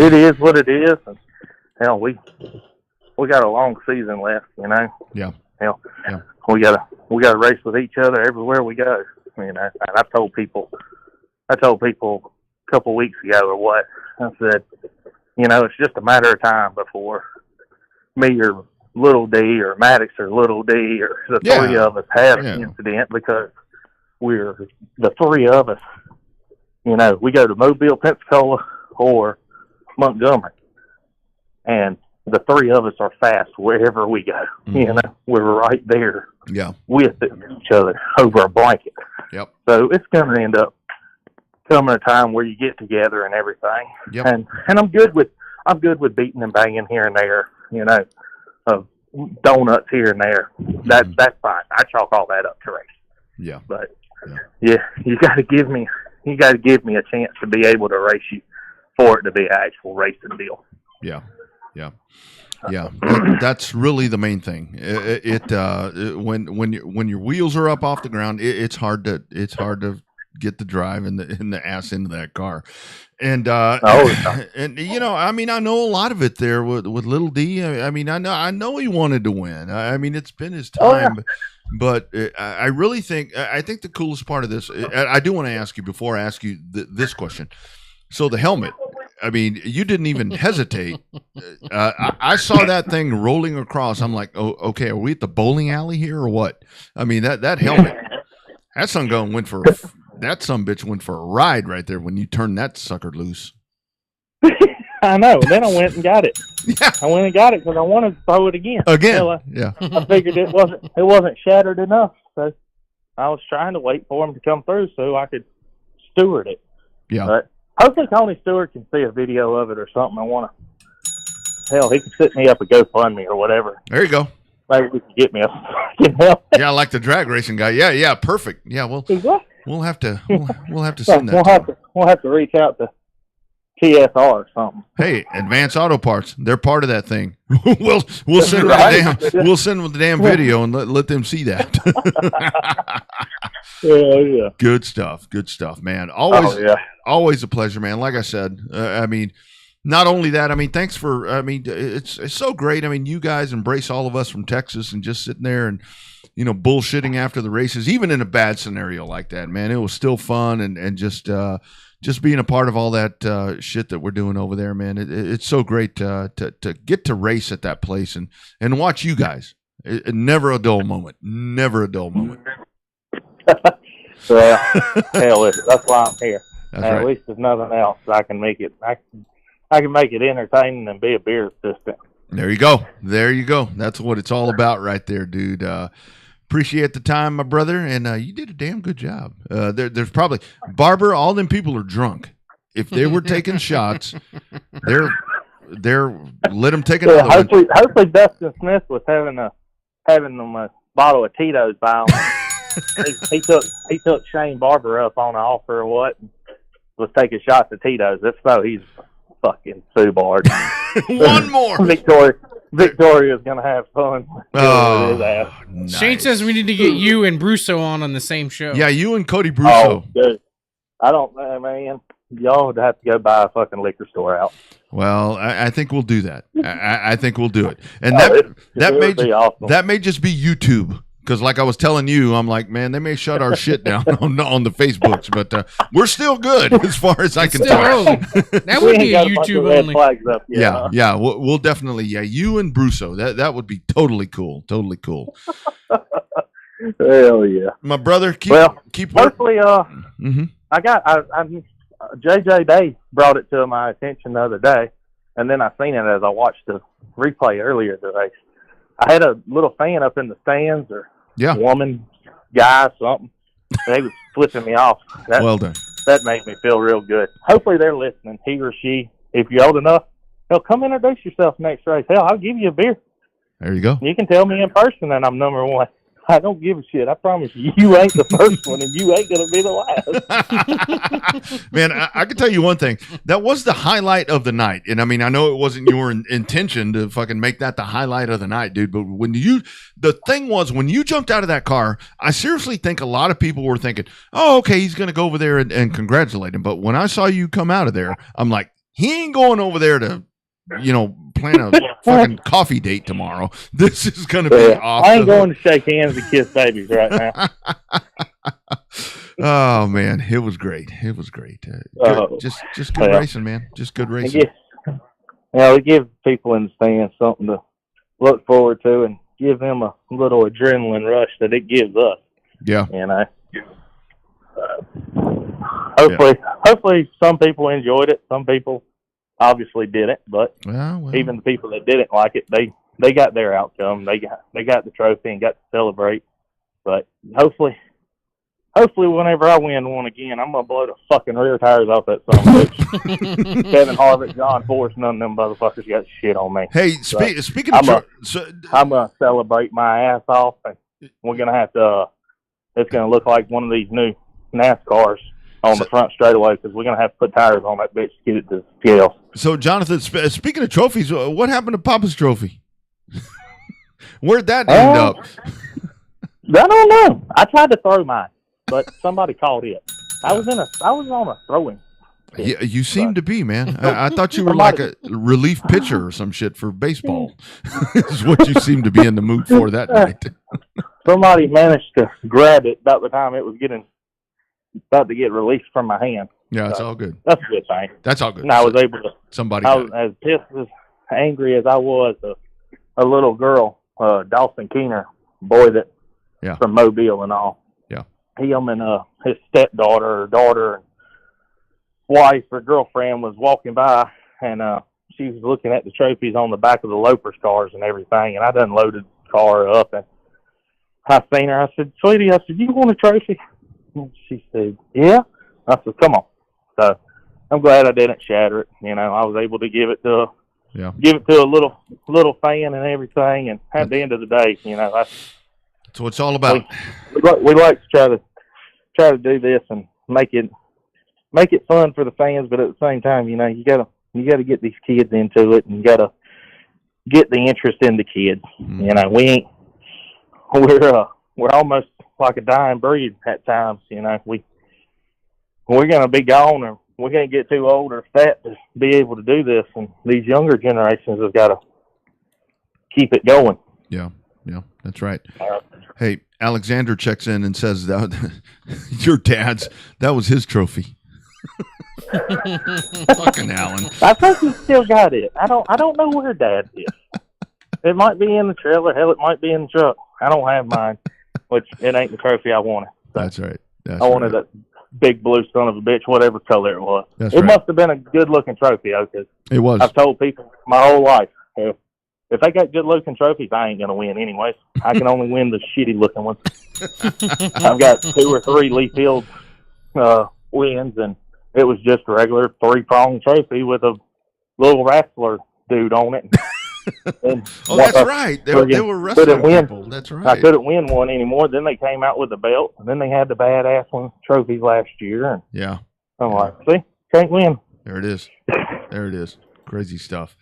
Speaker 6: it is what it is. And, hell, we got a long season left, you know.
Speaker 3: Yeah.
Speaker 6: Hell, yeah. We gotta race with each other everywhere we go. You know, and I told people a couple weeks ago or what, I said, you know, it's just a matter of time before me or Little D or Maddox or Little D or the three of us have an incident, because we're the three of us. You know, we go to Mobile, Pensacola, or Montgomery, and the three of us are fast wherever we go. Mm-hmm. You know, we're right there with each other over a blanket.
Speaker 3: Yep.
Speaker 6: So it's going to end up coming a time where you get together and everything.
Speaker 3: Yep.
Speaker 6: And I'm good with beating and banging here and there. You know, donuts here and there. That's fine. I chalk all that up to race.
Speaker 3: Yeah.
Speaker 6: But you got to give me a chance to be able to race you for it to be an actual racing deal.
Speaker 3: Yeah. That's really the main thing. When your wheels are up off the ground, it's hard to get the drive and the ass into that car. And and you know, I mean, I know a lot of it there with Little D. I mean, I know he wanted to win. I mean, it's been his time. But I really think the coolest part of this, I do want to ask you before I ask you this question. So the helmet, I mean, you didn't even hesitate. I saw that thing rolling across. I'm like, oh, okay, are we at the bowling alley here or what? I mean, that helmet, that sumbitch went for a ride right there when you turned that sucker loose.
Speaker 6: I know. Then I went and got it. Yeah. I went and got it because I wanted to throw it again. I figured it wasn't shattered enough, so I was trying to wait for him to come through so I could steward it.
Speaker 3: Yeah.
Speaker 6: But hopefully Tony Stewart can see a video of it or something. Hell, he can set me up a GoFundMe or whatever.
Speaker 3: There you go.
Speaker 6: Maybe we can get me a fucking helmet.
Speaker 3: Yeah, like the drag racing guy. Yeah, perfect. Yeah, we'll have to send that.
Speaker 6: We'll have to reach out to TSR or something.
Speaker 3: Hey, Advanced Auto Parts, they're part of that thing. we'll send them the damn video and let them see that.
Speaker 6: Yeah.
Speaker 3: Good stuff, man. Always a pleasure, man. Like I said, I mean, not only that, I mean, thanks for, I mean, it's so great. I mean, you guys embrace all of us from Texas and just sitting there and, you know, bullshitting after the races, even in a bad scenario like that, man. It was still fun and just being a part of all that shit that we're doing over there, man. It's so great to get to race at that place and watch you guys. Never a dull moment. Never a dull moment.
Speaker 6: Well, hell with it. That's why I'm here.
Speaker 3: That's right.
Speaker 6: At least there's nothing else. I can make it. I can make it entertaining and be a beer assistant.
Speaker 3: There you go. There you go. That's what it's all about, right there, dude. Appreciate the time, my brother, and you did a damn good job. There's probably Barber. All them people are drunk. If they were taking shots, they're let them take another one.
Speaker 6: Hopefully, Dustin Smith was having them a bottle of Tito's by him. he took Shane Barber up on an offer or what, and was taking shots of Tito's. If so, he's fucking Subard.
Speaker 3: One more.
Speaker 6: Victoria's gonna have fun.
Speaker 3: Oh, nice.
Speaker 2: Shane says we need to get you and Brusso on the same show.
Speaker 3: Yeah, you and Cody Brusso.
Speaker 6: Oh, good. I don't know, man. Y'all would have to go buy a fucking liquor store out.
Speaker 3: Well, I think we'll do that. I think we'll do it, and that may just be YouTube. Because like I was telling you, I'm like, man, they may shut our shit down on the Facebooks, but we're still good as far as I can tell.
Speaker 2: That would be a YouTube only.
Speaker 3: Yeah, we'll definitely, you and Brusso, that would be totally cool, totally cool.
Speaker 6: Hell yeah,
Speaker 3: my brother. Keep
Speaker 6: hopefully, JJ Day brought it to my attention the other day, and then I seen it as I watched the replay earlier today. I had a little fan up in the stands, or woman, guy, something. They was flipping me off.
Speaker 3: Well done.
Speaker 6: That made me feel real good. Hopefully they're listening. He or she, if you're old enough, hell, come introduce yourself next race. Hell, I'll give you a beer.
Speaker 3: There you go.
Speaker 6: You can tell me in person that I'm number one. I don't give a shit. I promise you ain't the first one, and you ain't going to be the last.
Speaker 3: Man, I can tell you one thing. That was the highlight of the night. And, I mean, I know it wasn't your intention to fucking make that the highlight of the night, dude. But the thing was, when you jumped out of that car, I seriously think a lot of people were thinking, oh, okay, he's going to go over there and congratulate him. But when I saw you come out of there, I'm like, he ain't going over there to, plan a fucking coffee date tomorrow. This is going to be awesome.
Speaker 6: I ain't going to shake hands and kiss babies right now.
Speaker 3: Oh, man. It was great. It was great. Just good racing, man. Just good racing.
Speaker 6: It gives people in the stands something to look forward to and give them a little adrenaline rush that it gives us.
Speaker 3: Yeah.
Speaker 6: Hopefully some people enjoyed it. Some people obviously didn't, but even the people that didn't like it, they got their outcome. They got the trophy and got to celebrate. But hopefully whenever I win one again, I'm gonna blow the fucking rear tires off that son of a bitch. Kevin Harvick, John Force, none of them motherfuckers got shit on me.
Speaker 3: Hey, speaking of,
Speaker 6: I'm gonna celebrate my ass off, and we're gonna have to. It's gonna look like one of these new NASCARs on the front straightaway, because we're going to have to put tires on that bitch to get it to scale.
Speaker 3: So, Jonathan, speaking of trophies, what happened to Papa's trophy? Where'd that end up?
Speaker 6: I don't know. I tried to throw mine, but somebody caught it. I was on a throwing.
Speaker 3: Yeah, you seem to be, man. I thought you were like a relief pitcher or some shit for baseball. Is what you seem to be in the mood for that night.
Speaker 6: Somebody managed to grab it about the time it was about to get released from my hand.
Speaker 3: Yeah, it's all good.
Speaker 6: That's a good thing.
Speaker 3: That's all good.
Speaker 6: And I was able to.
Speaker 3: I
Speaker 6: was as pissed, as angry as I was. A little girl, Dawson Keener, boy that from Mobile and all.
Speaker 3: Yeah.
Speaker 6: Him and his stepdaughter, or daughter, and wife or girlfriend was walking by, and she was looking at the trophies on the back of the Lopers cars and everything. And I done loaded the car up, and I seen her. I said, "Sweetie," I said, "You want a trophy?" She said, "Yeah." I said, "Come on." So I'm glad I didn't shatter it. I was able to give it to a little fan and everything. And at the end of the day,
Speaker 3: that's what it's all about.
Speaker 6: We like to try to do this and make it fun for the fans, but at the same time, you gotta get these kids into it, and you gotta get the interest in the kids. Mm-hmm. We're almost like a dying breed at times. We're gonna be gone, or we can't get too old or fat to be able to do this, and these younger generations have got to keep it going.
Speaker 3: Yeah, that's right. Hey, Alexander checks in and says that your dad's, that was his trophy. Fucking Alan.
Speaker 6: I think he still got it. I don't know where Dad is. It might be in the trailer. Hell, it might be in the truck. I don't have mine, which it ain't the trophy I wanted. So
Speaker 3: That's right.
Speaker 6: I wanted that big blue son of a bitch, whatever color it was.
Speaker 3: That's
Speaker 6: it
Speaker 3: right.
Speaker 6: must have been a good-looking trophy, because
Speaker 3: It was.
Speaker 6: I've told people my whole life, if they got good-looking trophies, I ain't going to win anyways. I can only win the shitty-looking ones. I've got 2 or 3 Lee Field wins, and it was just a regular 3-pronged trophy with a little wrestler dude on it.
Speaker 3: That's right. They were wrestling people. That's right.
Speaker 6: I couldn't win one anymore. Then they came out with the belt, and then they had the badass one trophies last year. And
Speaker 3: Yeah.
Speaker 6: I'm like, see, can't win.
Speaker 3: There it is. There it is. Crazy stuff.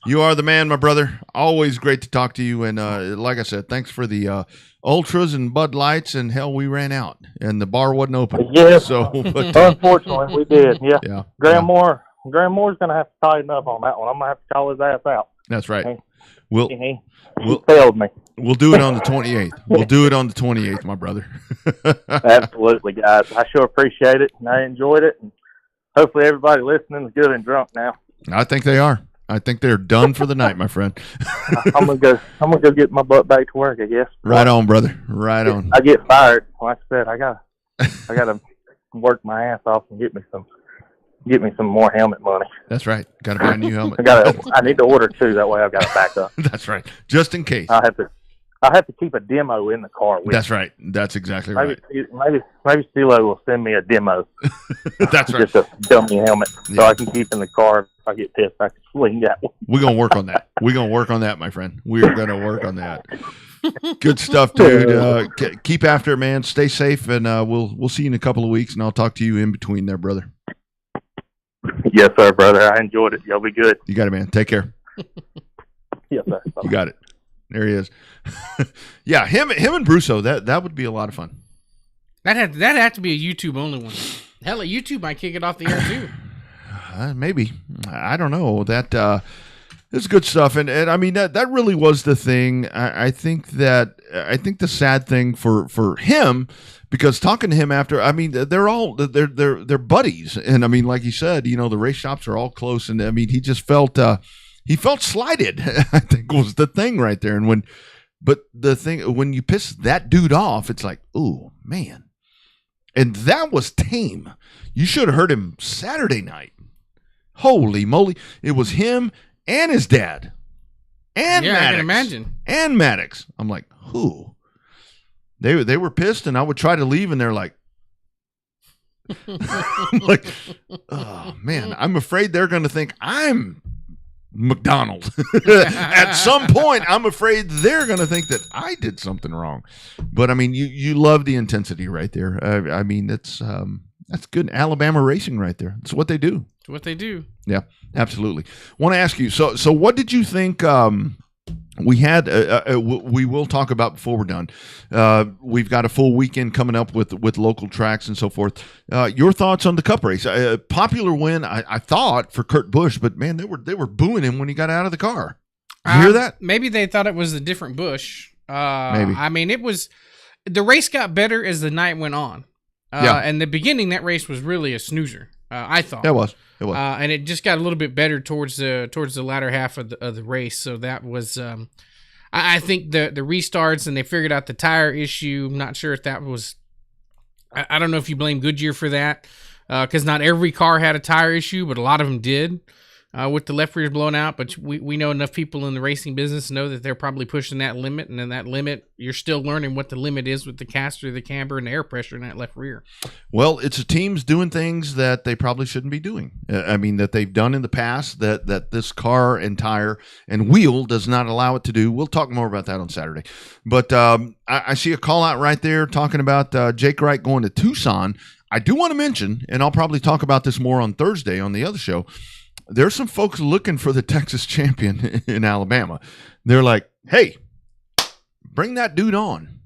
Speaker 3: You are the man, my brother. Always great to talk to you. And like I said, thanks for the Ultras and Bud Lights. And hell, we ran out, and the bar wasn't open.
Speaker 6: Yeah.
Speaker 3: So, but,
Speaker 6: unfortunately, we did. Yeah.
Speaker 3: Yeah.
Speaker 6: Graham Moore's going to have to tighten up on that one. I'm going to have to call his ass out.
Speaker 3: That's right.
Speaker 6: He failed me.
Speaker 3: We'll do it on the 28th. We'll do it on the 28th, my brother.
Speaker 6: Absolutely, guys. I sure appreciate it, and I enjoyed it. And hopefully everybody listening is good and drunk now.
Speaker 3: I think they are. I think they're done for the night, my friend.
Speaker 6: I'm gonna go get my butt back to work, I guess.
Speaker 3: Right on, brother. Right on.
Speaker 6: I get fired. Like I said, I gotta work my ass off and get me some more helmet money.
Speaker 3: That's right. Got to buy a new helmet.
Speaker 6: I need to order 2. That way I've got a backup.
Speaker 3: That's right. Just in case.
Speaker 6: I have to keep a demo in the car with
Speaker 3: That's right. That's exactly right.
Speaker 6: Maybe Stilo will send me a demo.
Speaker 3: That's right.
Speaker 6: Just a dummy helmet, so I can keep in the car. If I get pissed, I can swing that one.
Speaker 3: We're going to work on that. We're going to work on that, my friend. We are going to work on that. Good stuff, dude. Keep after it, man. Stay safe, and we'll see you in a couple of weeks, and I'll talk to you in between there, brother.
Speaker 6: Yes, sir, brother. I enjoyed it. Y'all be good.
Speaker 3: You got it, man. Take care.
Speaker 6: Yes, sir.
Speaker 3: You got it. There he is. Yeah, him and Brusso, that would be a lot of fun.
Speaker 2: That had to be a YouTube only one. Hell, YouTube might kick it off the air too.
Speaker 3: Maybe. I don't know. That it's good stuff, and I mean that really was the thing. I think the sad thing for him, because talking to him after, I mean they're buddies, and I mean like you said, the race shops are all close, and I mean he just felt slighted. I think was the thing right there, and when you piss that dude off, it's like, oh man, and that was tame. You should have heard him Saturday night. Holy moly! It was him and his dad, and Maddox,
Speaker 2: I can imagine,
Speaker 3: and Maddox. I'm like, who? They were pissed, and I would try to leave, and they're like, oh man, I'm afraid they're going to think I'm McDonald. At some point, I'm afraid they're going to think that I did something wrong. But I mean, you love the intensity right there. I mean, that's good Alabama racing right there. It's what they do.
Speaker 2: It's what they do.
Speaker 3: Yeah, absolutely. Want to ask you, so what did you think we had? We will talk about before we're done. We've got a full weekend coming up with local tracks and so forth. Your thoughts on the Cup race? Popular win, I thought, for Kurt Busch, but man, they were booing him when he got out of the car. Did you hear that?
Speaker 2: Maybe they thought it was a different Busch.
Speaker 3: Maybe.
Speaker 2: I mean, the race got better as the night went on. And the beginning, that race was really a snoozer. I thought
Speaker 3: it was.
Speaker 2: And it just got a little bit better towards the latter half of the race. So that was, I think the restarts, and they figured out the tire issue. I'm not sure if that was, I don't know if you blame Goodyear for that, because not every car had a tire issue, but a lot of them did. With the left rears blown out, but we know enough people in the racing business know that they're probably pushing that limit, and in that limit, you're still learning what the limit is with the caster, the camber, and the air pressure in that left rear.
Speaker 3: Well, it's a team's doing things that they probably shouldn't be doing. I mean, that they've done in the past that this car and tire and wheel does not allow it to do. We'll talk more about that on Saturday. But I see a call out right there talking about Jake Wright going to Tucson. I do want to mention, and I'll probably talk about this more on Thursday on the other show, there's some folks looking for the Texas champion in Alabama. They're like, hey, bring that dude on.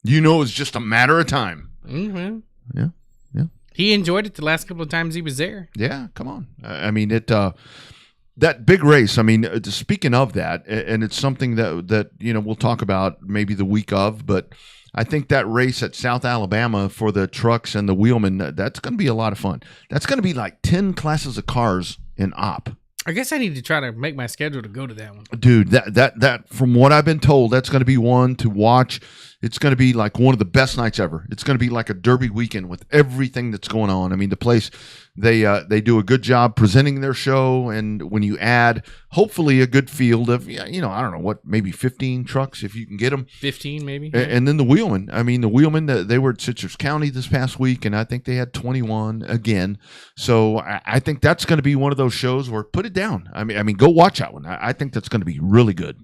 Speaker 3: It's just a matter of time.
Speaker 2: Mm-hmm.
Speaker 3: Yeah.
Speaker 2: He enjoyed it the last couple of times he was there.
Speaker 3: Yeah, come on. I mean, that big race. I mean, speaking of that, and it's something that we'll talk about maybe the week of, but I think that race at South Alabama for the trucks and the wheelmen, that's going to be a lot of fun. That's going to be like 10 classes of cars in op.
Speaker 2: I guess I need to try to make my schedule to go to that one.
Speaker 3: Dude, that from what I've been told, that's going to be one to watch. It's going to be like one of the best nights ever. It's going to be like a Derby weekend with everything that's going on. I mean, the place, they do a good job presenting their show, and when you add hopefully a good field of, I don't know what, maybe 15 trucks if you can get them.
Speaker 2: 15 maybe.
Speaker 3: And then the wheelmen. I mean, the wheelmen, they were at Citrus County this past week, and I think they had 21 again. So I think that's going to be one of those shows where put it down. I mean, go watch that one. I think that's going to be really good.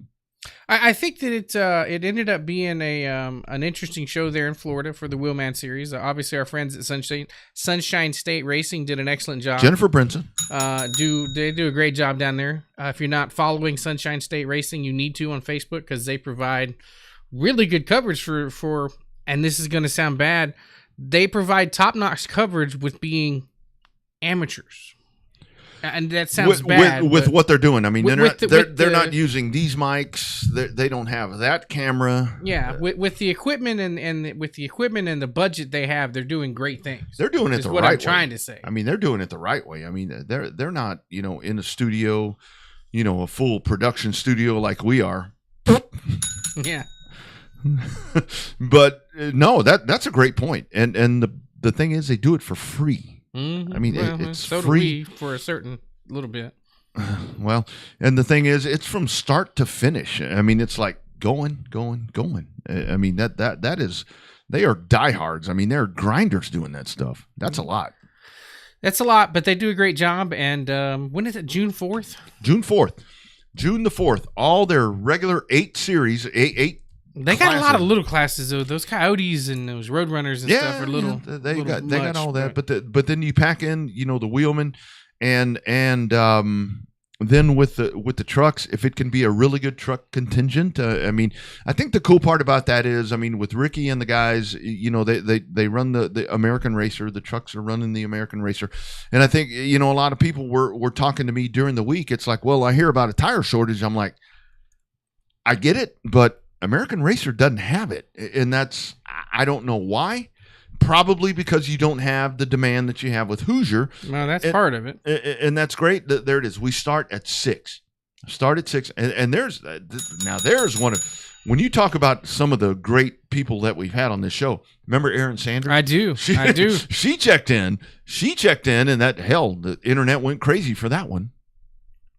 Speaker 2: I think that it ended up being an interesting show there in Florida for the Wheelman Series. Obviously, our friends at Sunshine State Racing did an excellent job.
Speaker 3: Jennifer Brinson.
Speaker 2: They do a great job down there. If you're not following Sunshine State Racing, you need to on Facebook because they provide really good coverage for. And this is going to sound bad. They provide top-notch coverage with being amateurs. And that sounds bad
Speaker 3: with what they're doing. I mean, they're not using these mics. They don't have that camera.
Speaker 2: Yeah, with the equipment and with the equipment and the budget they have, they're doing great things.
Speaker 3: They're doing it the right way.
Speaker 2: What I'm trying to say.
Speaker 3: I mean, they're doing it the right way. I mean, they're not in a studio, a full production studio like we are.
Speaker 2: Yeah.
Speaker 3: But no, that's a great point. And the thing is, they do it for free.
Speaker 2: Mm-hmm.
Speaker 3: I mean, it's so free
Speaker 2: for a certain little bit.
Speaker 3: Well, and the thing is, it's from start to finish. I mean, it's like going. I mean, that is, they are diehards. I mean, they're grinders doing that stuff. That's a lot.
Speaker 2: That's a lot, but they do a great job. And when is it? June 4th?
Speaker 3: June the 4th. All their regular 8 series, eight.
Speaker 2: They got a lot of little classes though. Those Coyotes and those Roadrunners and stuff are little.
Speaker 3: Yeah, they got all that, but then you pack in, the wheelmen, and then with the trucks, if it can be a really good truck contingent, I mean, I think the cool part about that is, I mean, with Ricky and the guys, they run the American Racer. The trucks are running the American Racer, and I think a lot of people were talking to me during the week. It's like, well, I hear about a tire shortage. I'm like, I get it, but American Racer doesn't have it, and I don't know why. Probably because you don't have the demand that you have with Hoosier.
Speaker 2: Well, that's part of it,
Speaker 3: and that's great. There it is. We start at 6. And there's one of, when you talk about some of the great people that we've had on this show. Remember Erin Sanders?
Speaker 2: I do.
Speaker 3: She checked in, and the internet went crazy for that one.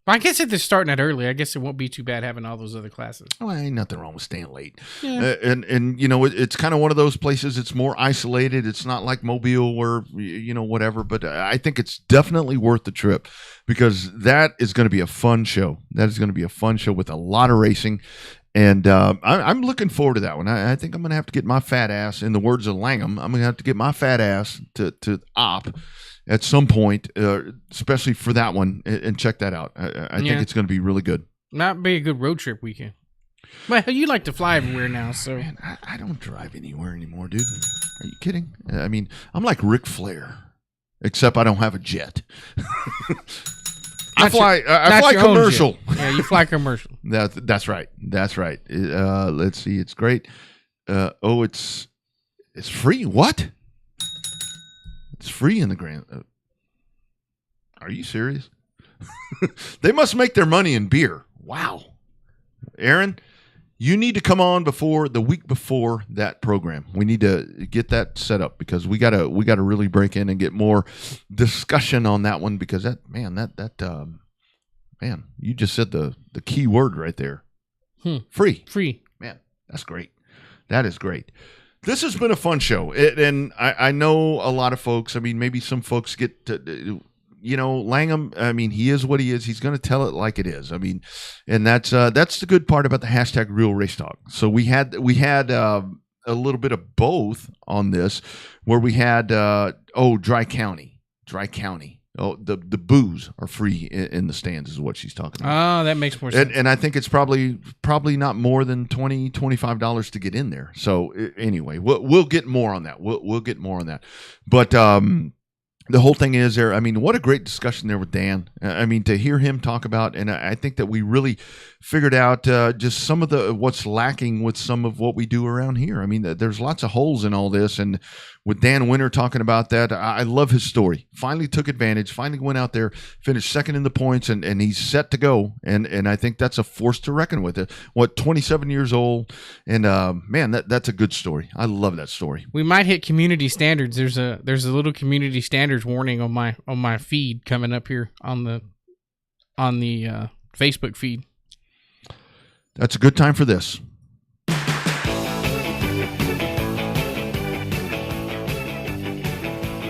Speaker 2: I guess if they're starting that early, I guess it won't be too bad having all those other classes.
Speaker 3: Well, ain't nothing wrong with staying late.
Speaker 2: Yeah.
Speaker 3: And it's kind of one of those places. It's more isolated. It's not like Mobile or, whatever. But I think it's definitely worth the trip because that is going to be a fun show. That is going to be a fun show with a lot of racing. And I'm looking forward to that one. I think I'm going to have to get my fat ass, in the words of Langham, I'm going to have to get my fat ass to op at some point, especially for that one, and check that out. I think it's going to be really good.
Speaker 2: Not be a good road trip weekend. Well, you like to fly everywhere now, so.
Speaker 3: Man, I don't drive anywhere anymore, dude. Are you kidding? I mean, I'm like Ric Flair, except I don't have a jet. I fly commercial.
Speaker 2: Yeah, you fly commercial.
Speaker 3: That's right. Let's see. It's great. It's free. What? It's free in the Grand. Are you serious? They must make their money in beer. Wow. Aaron, you need to come on the week before that program. We need to get that set up because we gotta really break in and get more discussion on that one because man, you just said the key word right there. Free. Man, that's great. That is great. This has been a fun show, and I know a lot of folks. I mean, maybe some folks get to, Langham. I mean, he is what he is. He's going to tell it like it is. I mean, and that's the good part about the hashtag Real Race Talk. So we had a little bit of both on this, where we had Dry County. Oh, the booze are free in the stands is what she's talking about.
Speaker 2: Oh, that makes more sense.
Speaker 3: And I think it's probably not more than $20, $25 to get in there. So anyway, we'll get more on that. We'll get more on that. But the whole thing is there. I mean, what a great discussion there with Dan. I mean, to hear him talk about, and I think that we really figured out just some of what's lacking with some of what we do around here. I mean, there's lots of holes in all this, and with Dan Winter talking about that, I love his story. Finally took advantage, finally went out there, finished second in the points, and he's set to go. And I think that's a force to reckon with. 27 years old, and man, that's a good story. I love that story.
Speaker 2: We might hit community standards. There's a little community standards warning on my feed coming up here on the Facebook feed.
Speaker 3: That's a good time for this.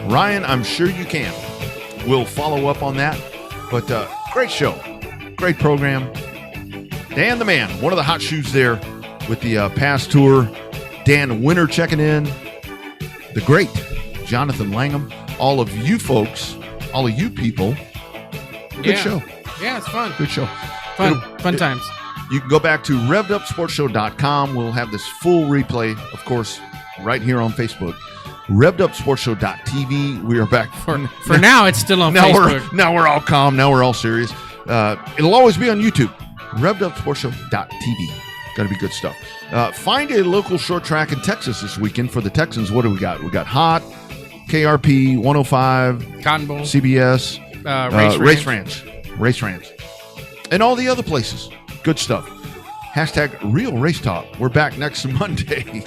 Speaker 3: Ryan, I'm sure you can. We'll follow up on that. But great show. Great program. Dan the Man, one of the hot shoes there with the pass tour. Dan Winter checking in. The great Jonathan Langham. All of you folks, all of you people. Good show.
Speaker 2: Yeah, it's fun.
Speaker 3: Good show.
Speaker 2: Fun times.
Speaker 3: You can go back to Rev'dUpSportsShow.com. We'll have this full replay, of course, right here on Facebook. Rev'dUpSportsShow.tv. We are back.
Speaker 2: For now, it's still on Facebook.
Speaker 3: Now we're all calm. Now we're all serious. It'll always be on YouTube. Rev'dUpSportsShow.tv. Got to be good stuff. Find a local short track in Texas this weekend for the Texans. What do we got? We got Hot, KRP, 105,
Speaker 2: Cotton Bowl,
Speaker 3: CBS, Race Ranch, and all the other places. Good stuff. # Real Race Talk. We're back next Monday.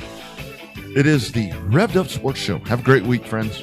Speaker 3: It is the Rev'd Up Sports Show. Have a great week, friends.